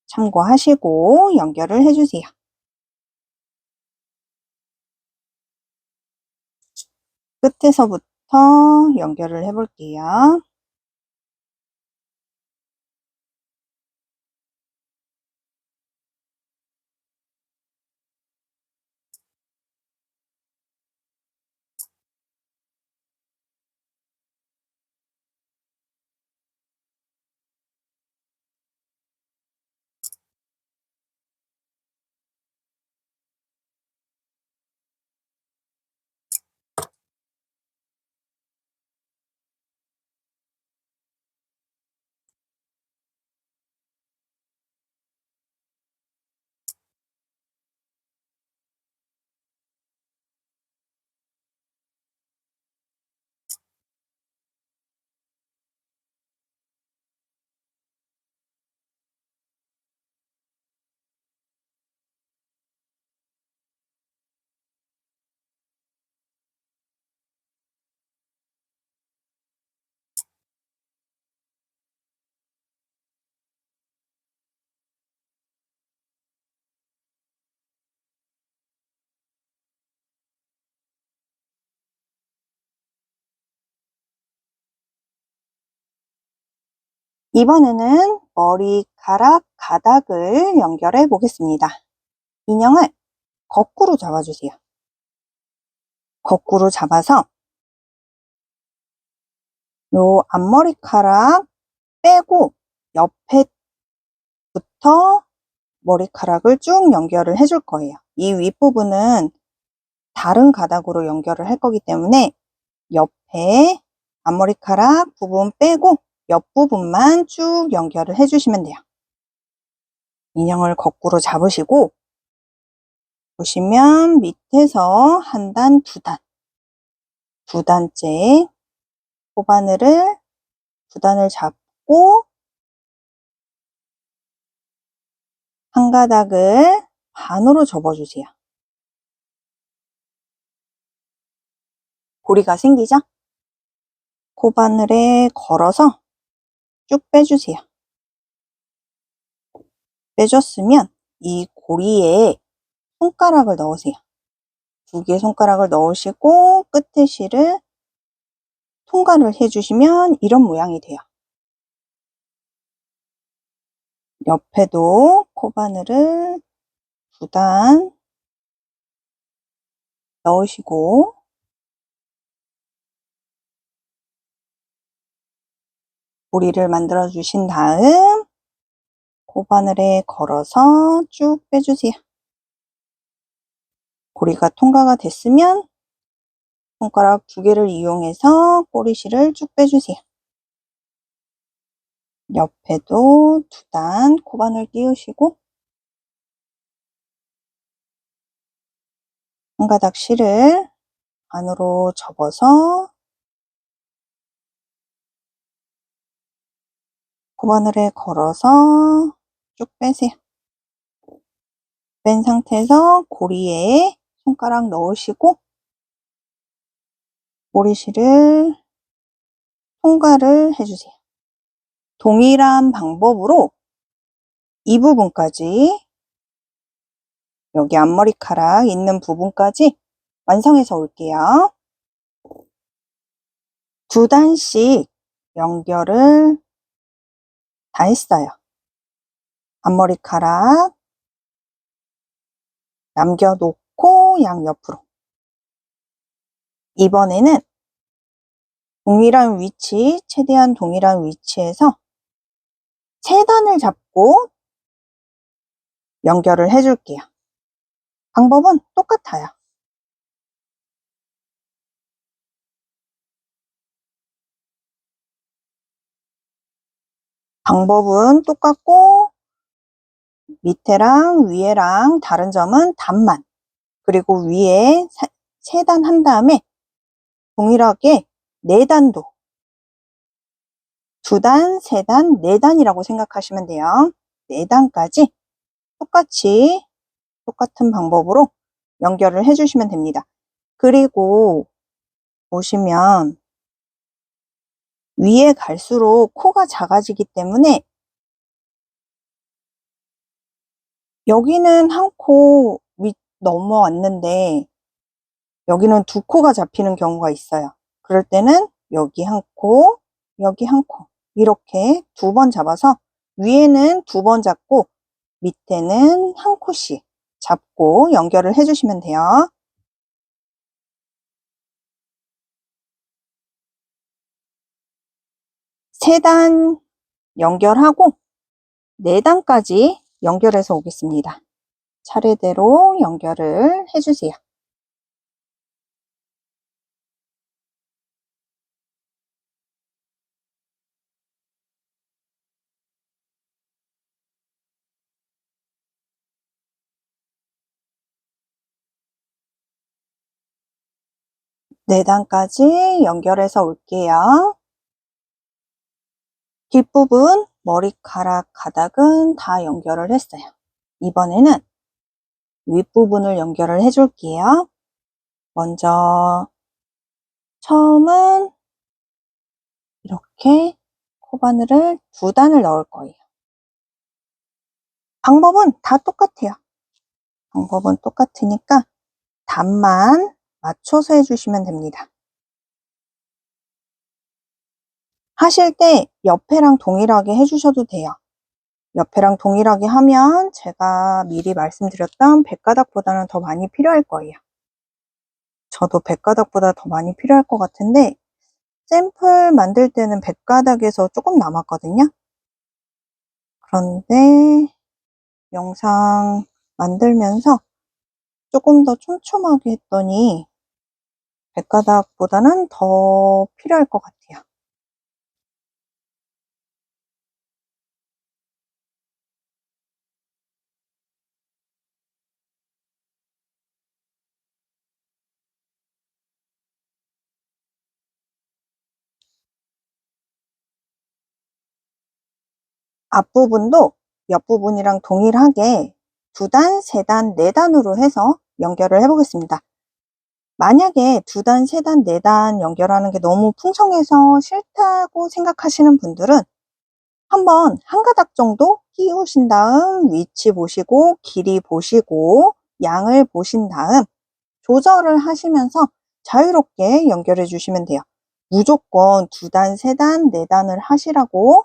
참고하시고 연결을 해주세요. 끝에서부터 연결을 해볼게요. 이번에는 머리카락 가닥을 연결해 보겠습니다. 인형을 거꾸로 잡아주세요. 거꾸로 잡아서 요 앞머리카락 빼고 옆에부터 머리카락을 쭉 연결을 해줄 거예요. 이 윗부분은 다른 가닥으로 연결을 할 거기 때문에 옆에 앞머리카락 부분 빼고 옆부분만 쭉 연결을 해주시면 돼요. 인형을 거꾸로 잡으시고 보시면 밑에서 한 단, 두 단째 코바늘을 두 단을 잡고 한 가닥을 반으로 접어주세요. 고리가 생기죠? 코바늘에 걸어서 쭉 빼주세요. 빼줬으면 이 고리에 손가락을 넣으세요. 두 개의 손가락을 넣으시고 끝에 실을 통과를 해주시면 이런 모양이 돼요. 옆에도 코바늘을 두 단 넣으시고 고리를 만들어 주신 다음 코바늘에 걸어서 쭉 빼주세요. 고리가 통과가 됐으면 손가락 두 개를 이용해서 꼬리실을 쭉 빼주세요. 옆에도 두 단 코바늘 끼우시고 한 가닥 실을 안으로 접어서 코바늘에 걸어서 쭉 빼세요. 뺀 상태에서 고리에 손가락 넣으시고 모리실을 통과를 해주세요. 동일한 방법으로 이 부분까지, 여기 앞머리카락 있는 부분까지 완성해서 올게요. 2단씩 연결을 다 했어요. 앞머리카락 남겨놓고 양옆으로. 이번에는 동일한 위치, 최대한 동일한 위치에서 세단을 잡고 연결을 해줄게요. 방법은 똑같아요. 방법은 똑같고 밑에랑 위에랑 다른 점은 단만, 그리고 위에 세단 한 다음에 동일하게 4단도 2단, 3단, 4단이라고 생각하시면 돼요. 4단까지 똑같이 똑같은 방법으로 연결을 해주시면 됩니다. 그리고 보시면 위에 갈수록 코가 작아지기 때문에 여기는 한 코 넘어왔는데 여기는 2코가 잡히는 경우가 있어요. 그럴 때는 여기 한 코, 여기 한 코 이렇게 2번 잡아서 위에는 2번 잡고 밑에는 한 코씩 잡고 연결을 해주시면 돼요. 세 단 연결하고 4단까지 연결해서 오겠습니다. 차례대로 연결을 해주세요. 네 단까지 연결해서 올게요. 뒷부분 머리카락 가닥은 다 연결을 했어요. 이번에는 윗부분을 연결을 해줄게요. 먼저 처음은 이렇게 코바늘을 2단을 넣을 거예요. 방법은 다 똑같아요. 방법은 똑같으니까 단만 맞춰서 해주시면 됩니다. 하실 때 옆에랑 동일하게 해주셔도 돼요. 옆에랑 동일하게 하면 제가 미리 말씀드렸던 100가닥보다는 더 많이 필요할 거예요. 저도 100가닥보다 더 많이 필요할 것 같은데 샘플 만들 때는 100가닥에서 조금 남았거든요. 그런데 영상 만들면서 조금 더 촘촘하게 했더니 100가닥보다는 더 필요할 것 같아요. 앞부분도 옆부분이랑 동일하게 2단, 3단, 4단으로 해서 연결을 해보겠습니다. 만약에 2단, 3단, 4단 연결하는 게 너무 풍성해서 싫다고 생각하시는 분들은 한번 한 가닥 정도 끼우신 다음 위치 보시고 길이 보시고 양을 보신 다음 조절을 하시면서 자유롭게 연결해 주시면 돼요. 무조건 2단, 3단, 4단을 하시라고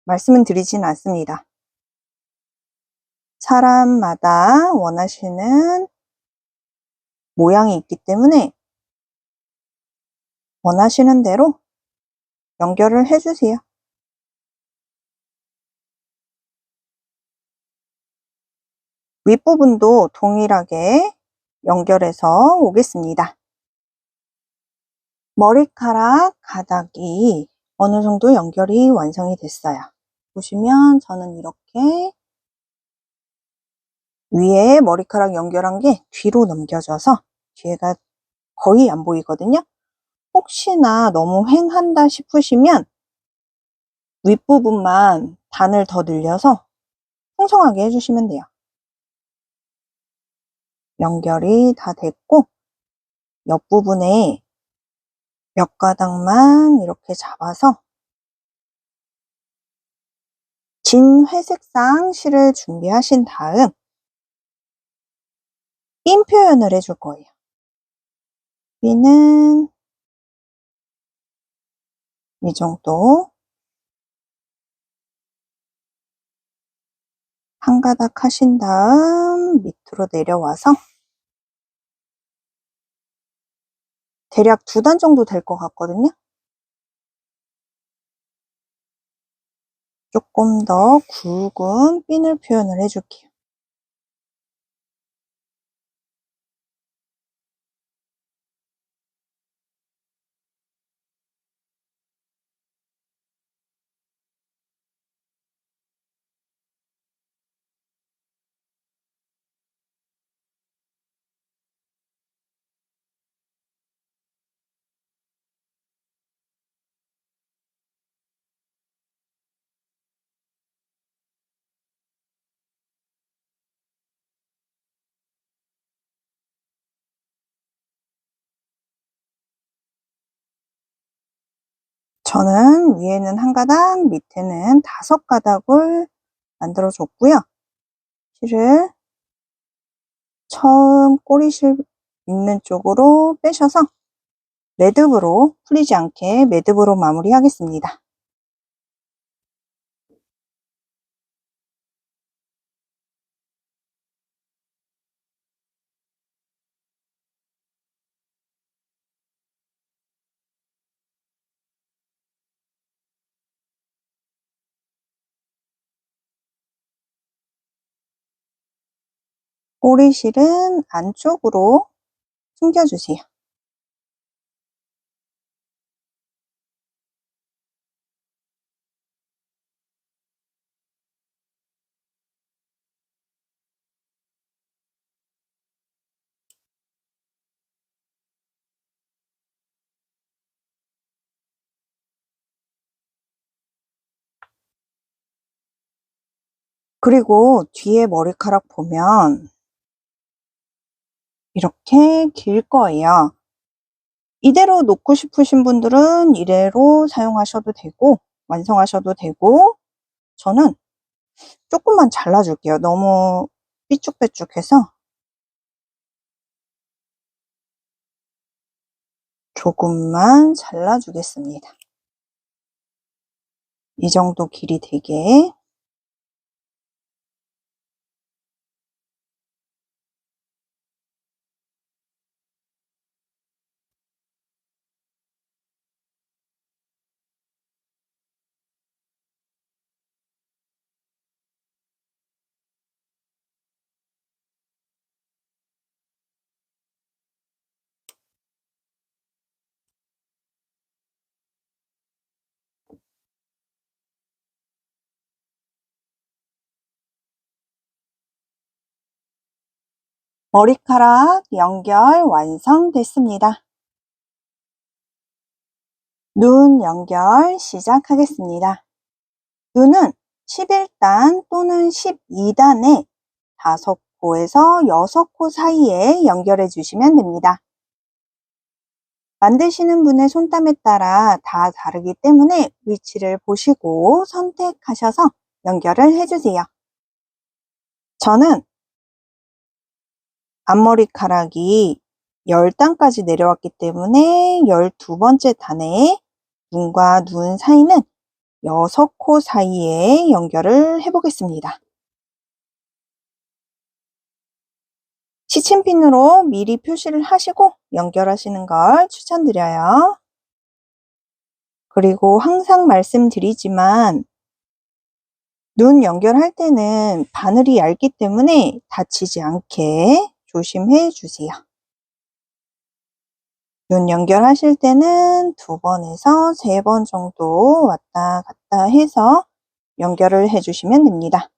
말씀은 드리진 않습니다. 사람마다 원하시는 모양이 있기 때문에 원하시는 대로 연결을 해주세요. 윗부분도 동일하게 연결해서 오겠습니다. 머리카락 가닥이 어느 정도 연결이 완성이 됐어요. 보시면 저는 이렇게 위에 머리카락 연결한 게 뒤로 넘겨져서 뒤에가 거의 안 보이거든요. 혹시나 너무 휑한다 싶으시면 윗부분만 단을 더 늘려서 풍성하게 해주시면 돼요. 연결이 다 됐고 옆부분에 몇 가닥만 이렇게 잡아서 진 회색상 실을 준비하신 다음 핀 표현을 해줄 거예요. 핀은 이 정도 한 가닥 하신 다음 밑으로 내려와서 대략 2단 정도 될 것 같거든요. 조금 더 굵은 핀을 표현을 해줄게요. 저는 위에는 한 가닥, 밑에는 5가닥을 만들어 줬고요. 실을 처음 꼬리실 있는 쪽으로 빼셔서 매듭으로, 풀리지 않게 매듭으로 마무리하겠습니다. 꼬리실은 안쪽으로 숨겨주세요. 그리고 뒤에 머리카락 보면 이렇게 길 거예요. 이대로 놓고 싶으신 분들은 이대로 사용하셔도 되고 완성하셔도 되고 저는 조금만 잘라줄게요. 너무 삐쭉빼쭉해서 조금만 잘라주겠습니다. 이 정도 길이 되게. 머리카락 연결 완성됐습니다. 눈 연결 시작하겠습니다. 눈은 11단 또는 12단에 5코에서 6코 사이에 연결해 주시면 됩니다. 만드시는 분의 손땀에 따라 다 다르기 때문에 위치를 보시고 선택하셔서 연결을 해주세요. 저는 앞머리카락이 10단까지 내려왔기 때문에 12번째 단에 눈과 눈 사이는 6코 사이에 연결을 해보겠습니다. 시침핀으로 미리 표시를 하시고 연결하시는 걸 추천드려요. 그리고 항상 말씀드리지만 눈 연결할 때는 바늘이 얇기 때문에 다치지 않게 조심해 주세요. 눈 연결하실 때는 2번에서 3번 정도 왔다 갔다 해서 연결을 해주시면 됩니다.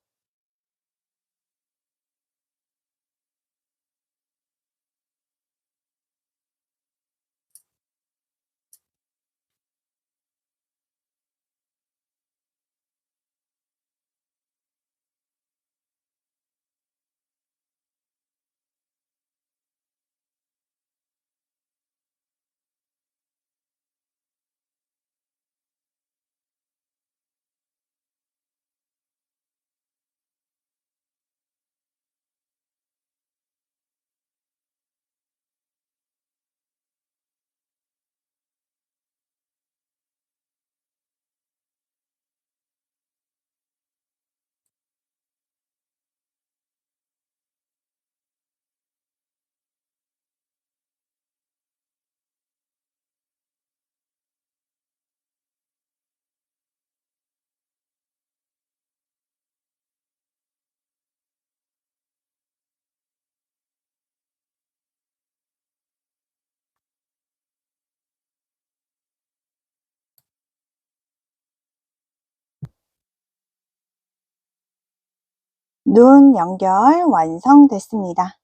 눈 연결 완성됐습니다.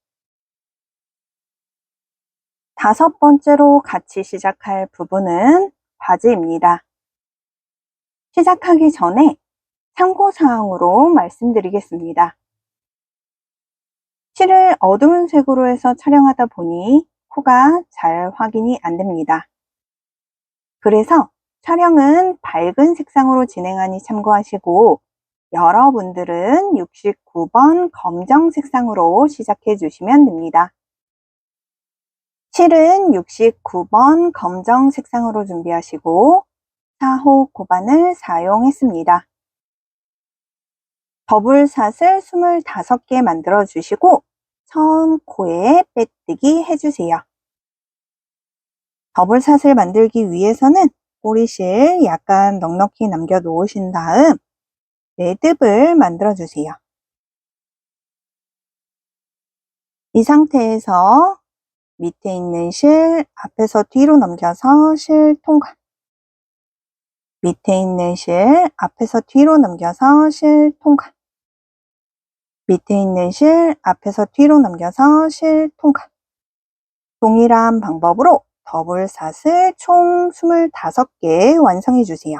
5번째로 같이 시작할 부분은 바지입니다. 시작하기 전에 참고사항으로 말씀드리겠습니다. 실을 어두운 색으로 해서 촬영하다 보니 코가 잘 확인이 안 됩니다. 그래서 촬영은 밝은 색상으로 진행하니 참고하시고 여러분들은 69번 검정 색상으로 시작해 주시면 됩니다. 실은 69번 검정 색상으로 준비하시고 4호 고반을 사용했습니다. 버블샷을 25개 만들어 주시고 처음 코에 빼뜨기 해주세요. 버블샷을 만들기 위해서는 꼬리실 약간 넉넉히 남겨 놓으신 다음 매듭을 만들어 주세요. 이 상태에서 밑에 있는 실 앞에서 뒤로 넘겨서 실 통과. 밑에 있는 실 앞에서 뒤로 넘겨서 실 통과. 밑에 있는 실 앞에서 뒤로 넘겨서 실 통과. 동일한 방법으로 버블샷을 총 25개 완성해 주세요.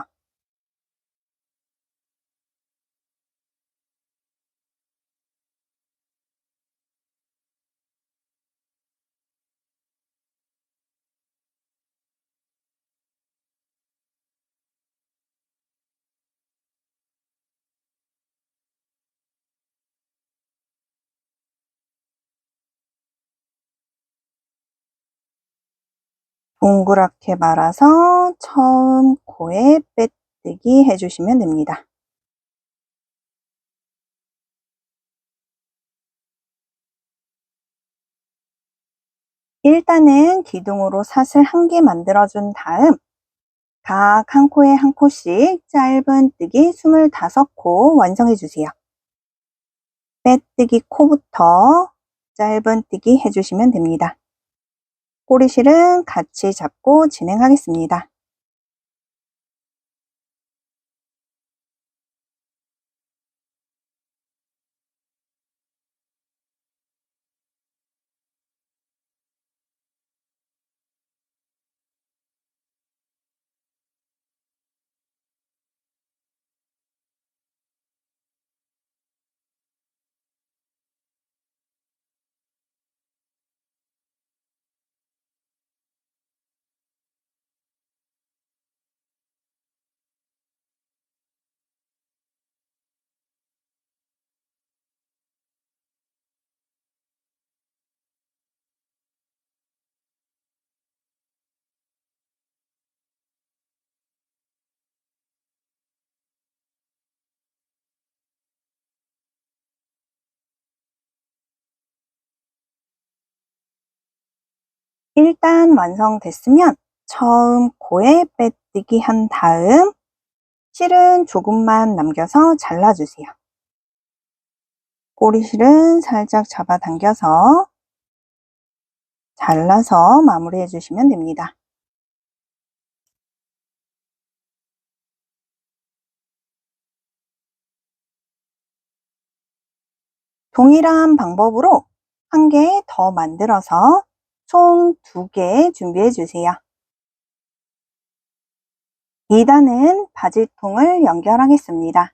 동그랗게 말아서 처음 코에 빼뜨기 해주시면 됩니다. 일단은 기둥으로 샷을 1개 만들어준 다음 각 한 코에 한 코씩 짧은뜨기 25코 완성해주세요. 빼뜨기 코부터 짧은뜨기 해주시면 됩니다. 꼬리실은 같이 잡고 진행하겠습니다. 일단 완성됐으면 처음 코에 빼뜨기 한 다음 실은 조금만 남겨서 잘라주세요. 꼬리실은 살짝 잡아당겨서 잘라서 마무리해 주시면 됩니다. 동일한 방법으로 한 개 더 만들어서 총 2개 준비해 주세요. 2단은 바지통을 연결하겠습니다.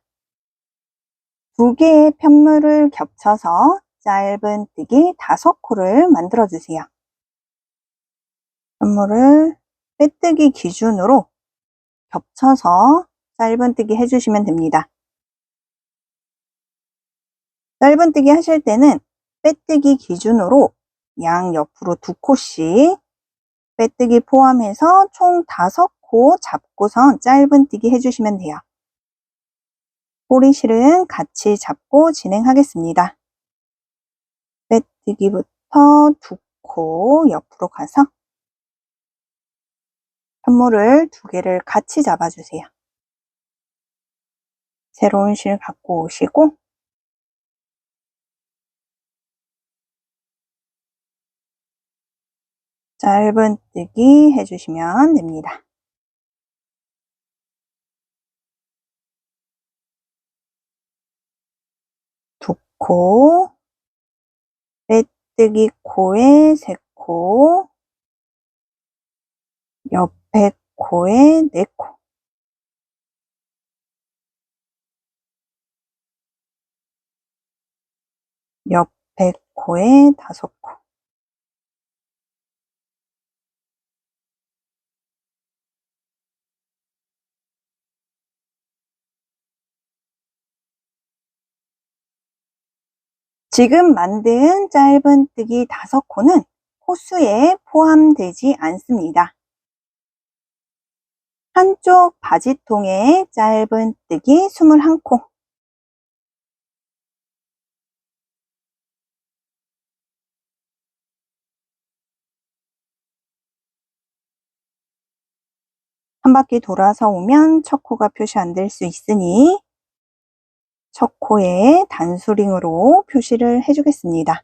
2개의 편물을 겹쳐서 짧은뜨기 5코를 만들어 주세요. 편물을 빼뜨기 기준으로 겹쳐서 짧은뜨기 해주시면 됩니다. 짧은뜨기 하실 때는 빼뜨기 기준으로 양 옆으로 2코씩 빼뜨기 포함해서 총 5코 잡고선 짧은뜨기 해주시면 돼요. 꼬리실은 같이 잡고 진행하겠습니다. 빼뜨기부터 2코 옆으로 가서 편물을 2개를 같이 잡아주세요. 새로운 실 갖고 오시고 짧은뜨기 해주시면 됩니다. 코, 빼뜨기 코에 3코, 옆에 코에 4코, 옆에 코에 5코. 지금 만든 짧은뜨기 5코는 코수에 포함되지 않습니다. 한쪽 바지통에 짧은뜨기 21코, 한 바퀴 돌아서 오면 첫 코가 표시 안 될 수 있으니 첫 코에 단수링으로 표시를 해주겠습니다.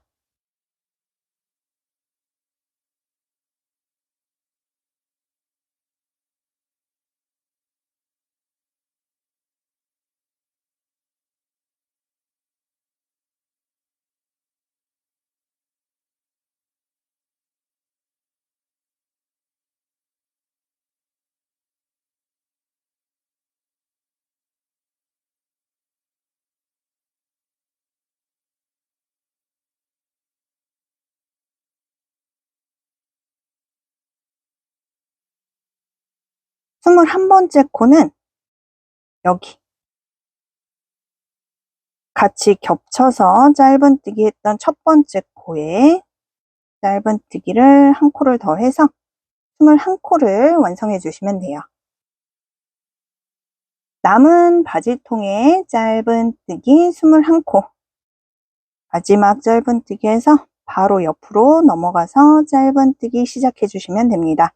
스물한 번째 코는 여기 같이 겹쳐서 짧은뜨기 했던 첫 번째 코에 짧은뜨기를 한 코를 더해서 21코를 완성해 주시면 돼요. 남은 바지통에 짧은뜨기 21코, 마지막 짧은뜨기에서 바로 옆으로 넘어가서 짧은뜨기 시작해 주시면 됩니다.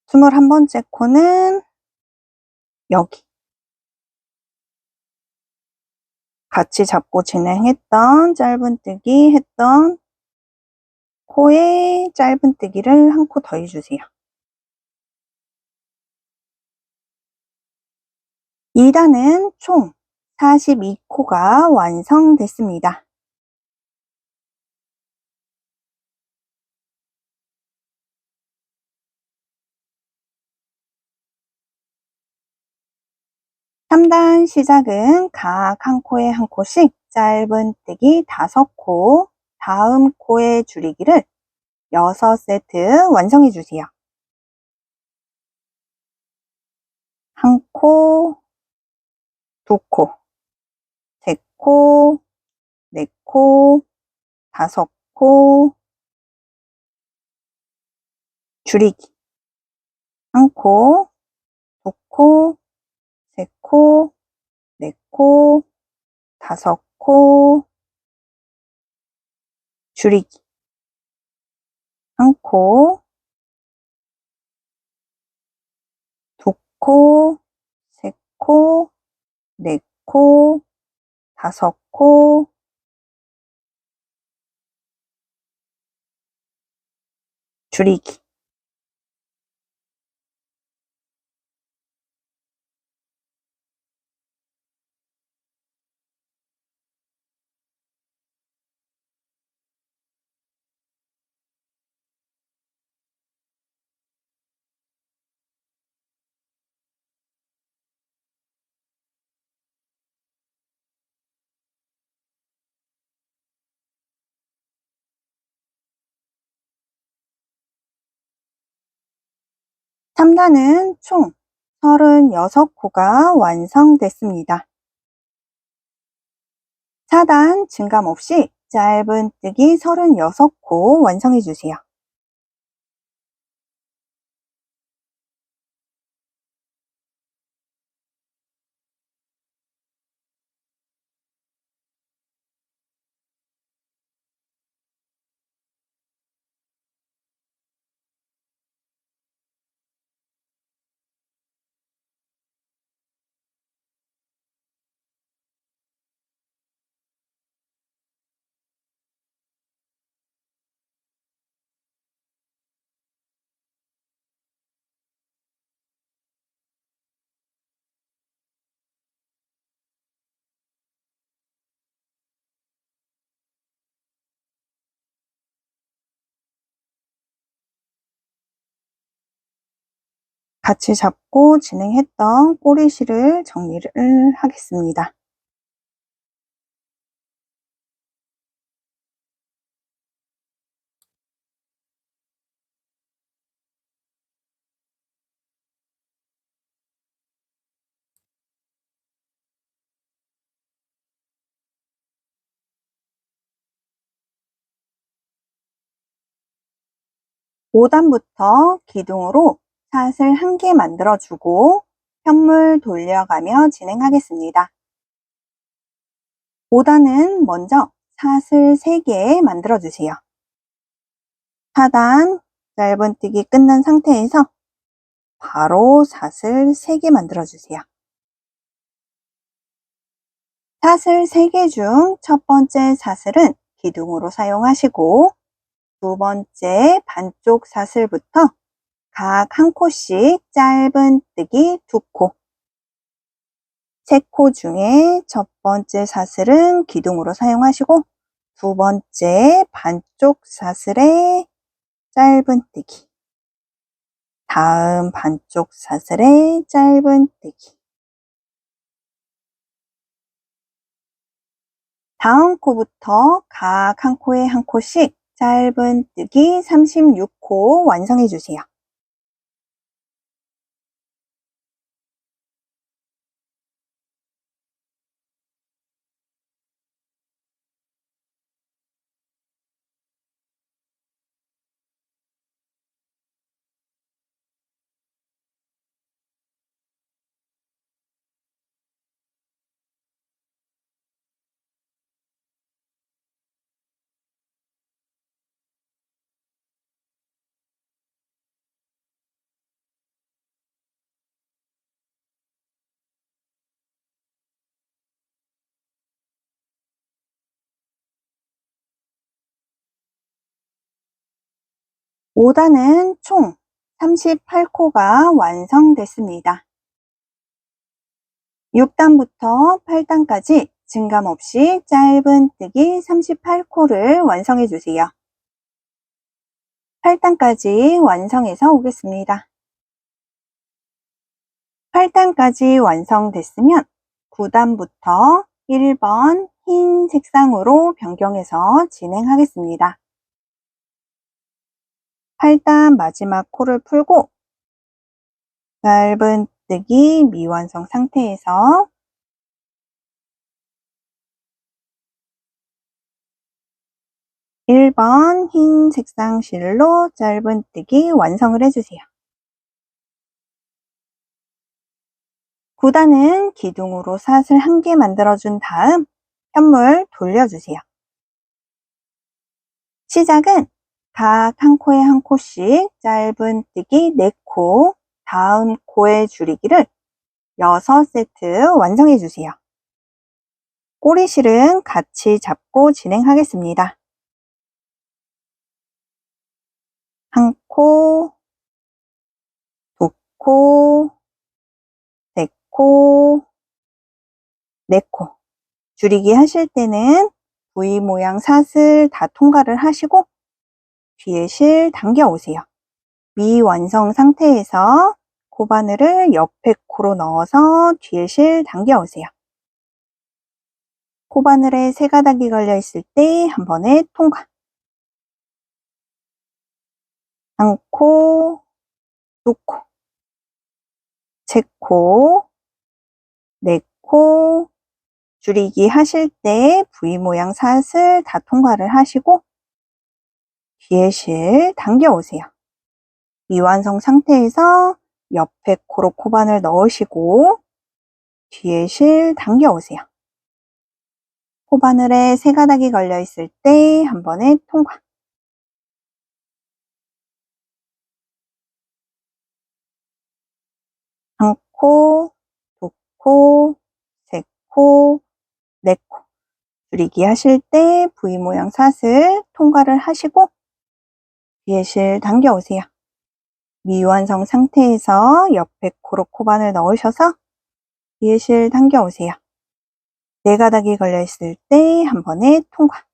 스물한 번째 코는 여기 같이 잡고 진행했던 짧은뜨기 했던 코에 짧은뜨기를 한 코 더 해주세요. 2단은 총 42코가 완성됐습니다. (3단) 시작은 각 한 코에 한 코씩 짧은뜨기 5코, 다음 코에 줄이기를 6세트 완성해 주세요. 한 코, 2코, 3코, 4코, 5코, 줄이기 한 코, 2코, 3코, 4코, 5코, 줄이기 한 코, 2코, 3코, 4코, 5코, 줄이기 3단은 총 36코가 완성됐습니다. 4단 증감 없이 짧은뜨기 36코 완성해 주세요. 같이 잡고 진행했던 꼬리실을 정리를 하겠습니다. (5단부터) 기둥으로 사슬 1개 만들어주고 편물 돌려가며 진행하겠습니다. 5단은 먼저 사슬 3개 만들어주세요. 4단 짧은뜨기 끝난 상태에서 바로 사슬 3개 만들어주세요. 사슬 3개 중 첫 번째 사슬은 기둥으로 사용하시고 두 번째 반쪽 사슬부터 각 한 코씩 짧은뜨기 2코, 3코 중에 첫 번째 사슬은 기둥으로 사용하시고 두 번째 반쪽 사슬에 짧은뜨기, 다음 반쪽 사슬에 짧은뜨기, 다음 코부터 각 한 코에 한 코씩 짧은뜨기 36코 완성해 주세요. (5단은) 총 38코가 완성됐습니다. 6단부터 8단까지 증감 없이 짧은뜨기 38코를 완성해 주세요. 8단까지 완성해서 오겠습니다. 8단까지 완성됐으면 9단부터 1번 흰 색상으로 변경해서 진행하겠습니다. 8단 마지막 코를 풀고 짧은뜨기 미완성 상태에서 (1번) 흰 색상 실로 짧은뜨기 완성을 해주세요. 9단은 기둥으로 사슬 1개 만들어준 다음 편물 돌려주세요. 시작은 각 한 코에 한 코씩 짧은뜨기 4코, 다음 코의 줄이기를 6세트 완성해 주세요. 꼬리실은 같이 잡고 진행하겠습니다. 한 코, 2코, 3코, 4코. 줄이기 하실 때는 V 모양 사슬 다 통과를 하시고 뒤에 실 당겨 오세요. 미완성 상태에서 코바늘을 옆에 코로 넣어서 뒤에 실 당겨 오세요. 코바늘에 세 가닥이 걸려 있을 때 한 번에 통과. 한 코, 2코, 3코, 4코. 줄이기 하실 때 V 모양 사슬 다 통과를 하시고 뒤에 실 당겨 오세요. 미완성 상태에서 옆에 코로 코바늘 넣으시고 뒤에 실 당겨 오세요. 코바늘에 세 가닥이 걸려 있을 때 한 번에 통과. 한 코, 2코, 3코, 4코. 줄이기 하실 때 V 모양 사슬 통과를 하시고 뒤에 실 당겨 오세요. 미완성 상태에서 옆에 코로 코바늘 넣으셔서 뒤에 실 당겨 오세요. 네 가닥이 걸려 있을 때 한 번에 통과.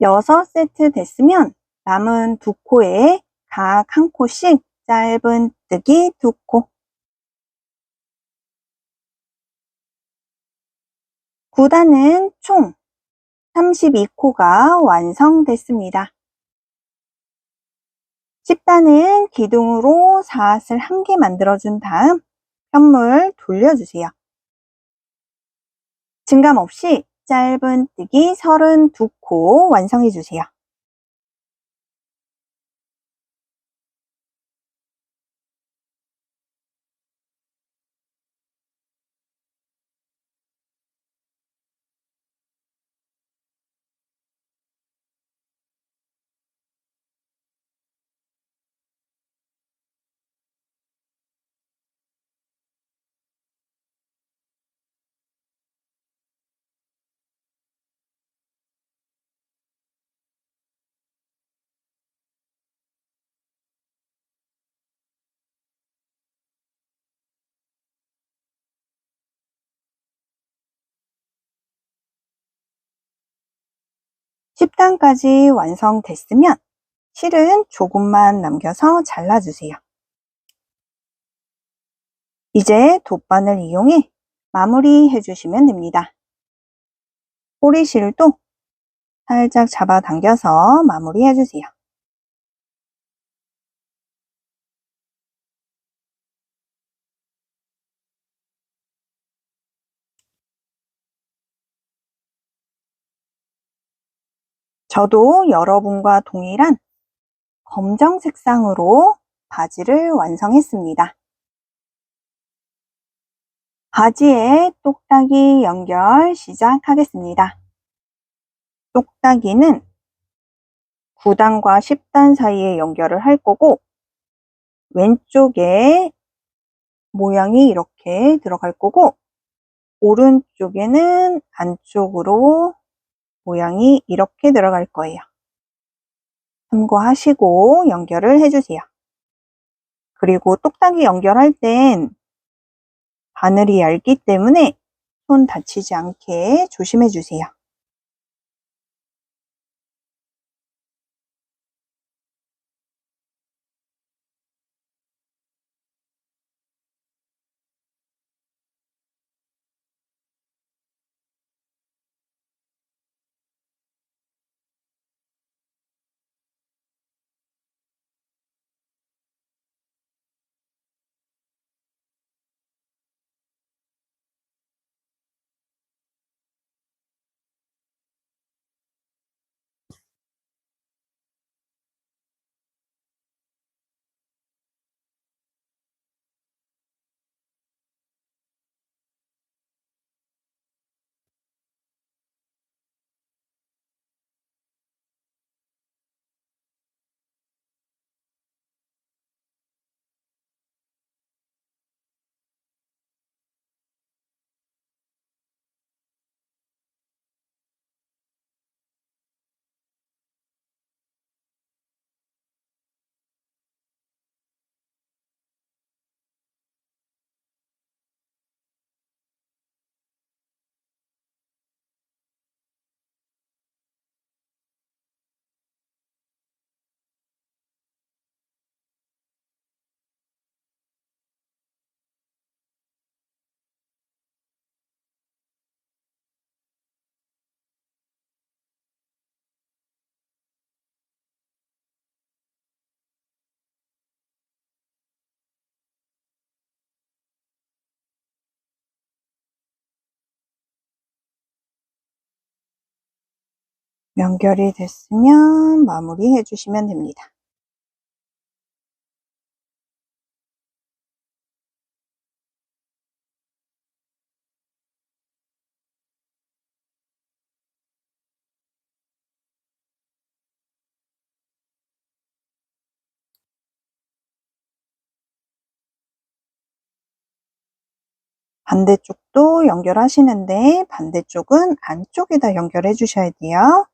6세트 됐으면 남은 2코에 각 1코씩 짧은뜨기 2코. 9단은 총 32코가 완성됐습니다. 10단은 기둥으로 사슬 1개 만들어준 다음 편물 돌려주세요. 증감 없이 짧은뜨기 32코 완성해주세요. 10단까지 완성됐으면 실은 조금만 남겨서 잘라주세요. 이제 돗바늘 이용해 마무리해 주시면 됩니다. 꼬리실도 살짝 잡아당겨서 마무리해 주세요. 저도 여러분과 동일한 검정 색상으로 바지를 완성했습니다. 바지에 똑딱이 연결 시작하겠습니다. 똑딱이는 9단과 10단 사이에 연결을 할 거고 왼쪽에 모양이 이렇게 들어갈 거고 오른쪽에는 안쪽으로 모양이 이렇게 들어갈 거예요. 참고하시고 연결을 해주세요. 그리고 똑딱이 연결할 땐 바늘이 얇기 때문에 손 다치지 않게 조심해 주세요. 연결이 됐으면 마무리해 주시면 됩니다. 반대쪽도 연결하시는데 반대쪽은 안쪽에다 연결해 주셔야 돼요.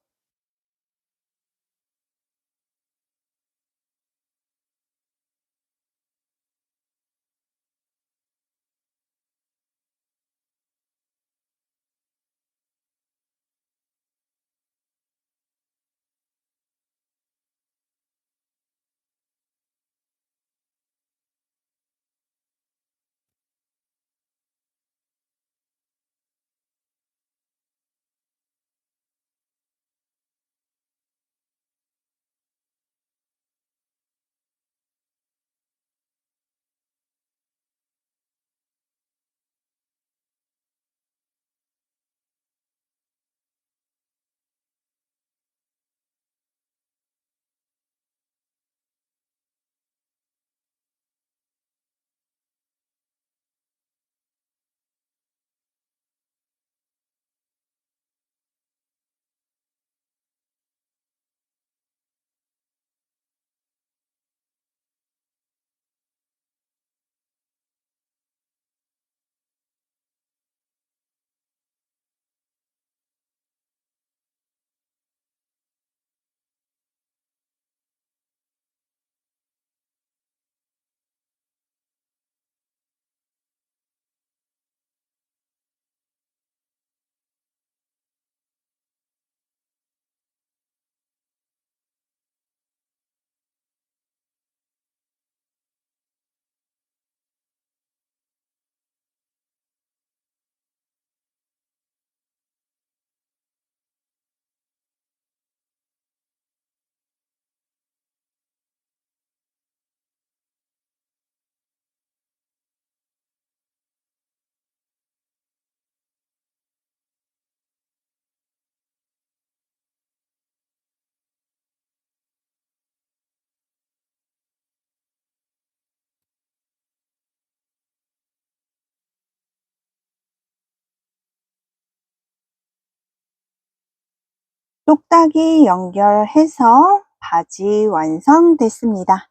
똑딱이 연결해서 바지 완성됐습니다.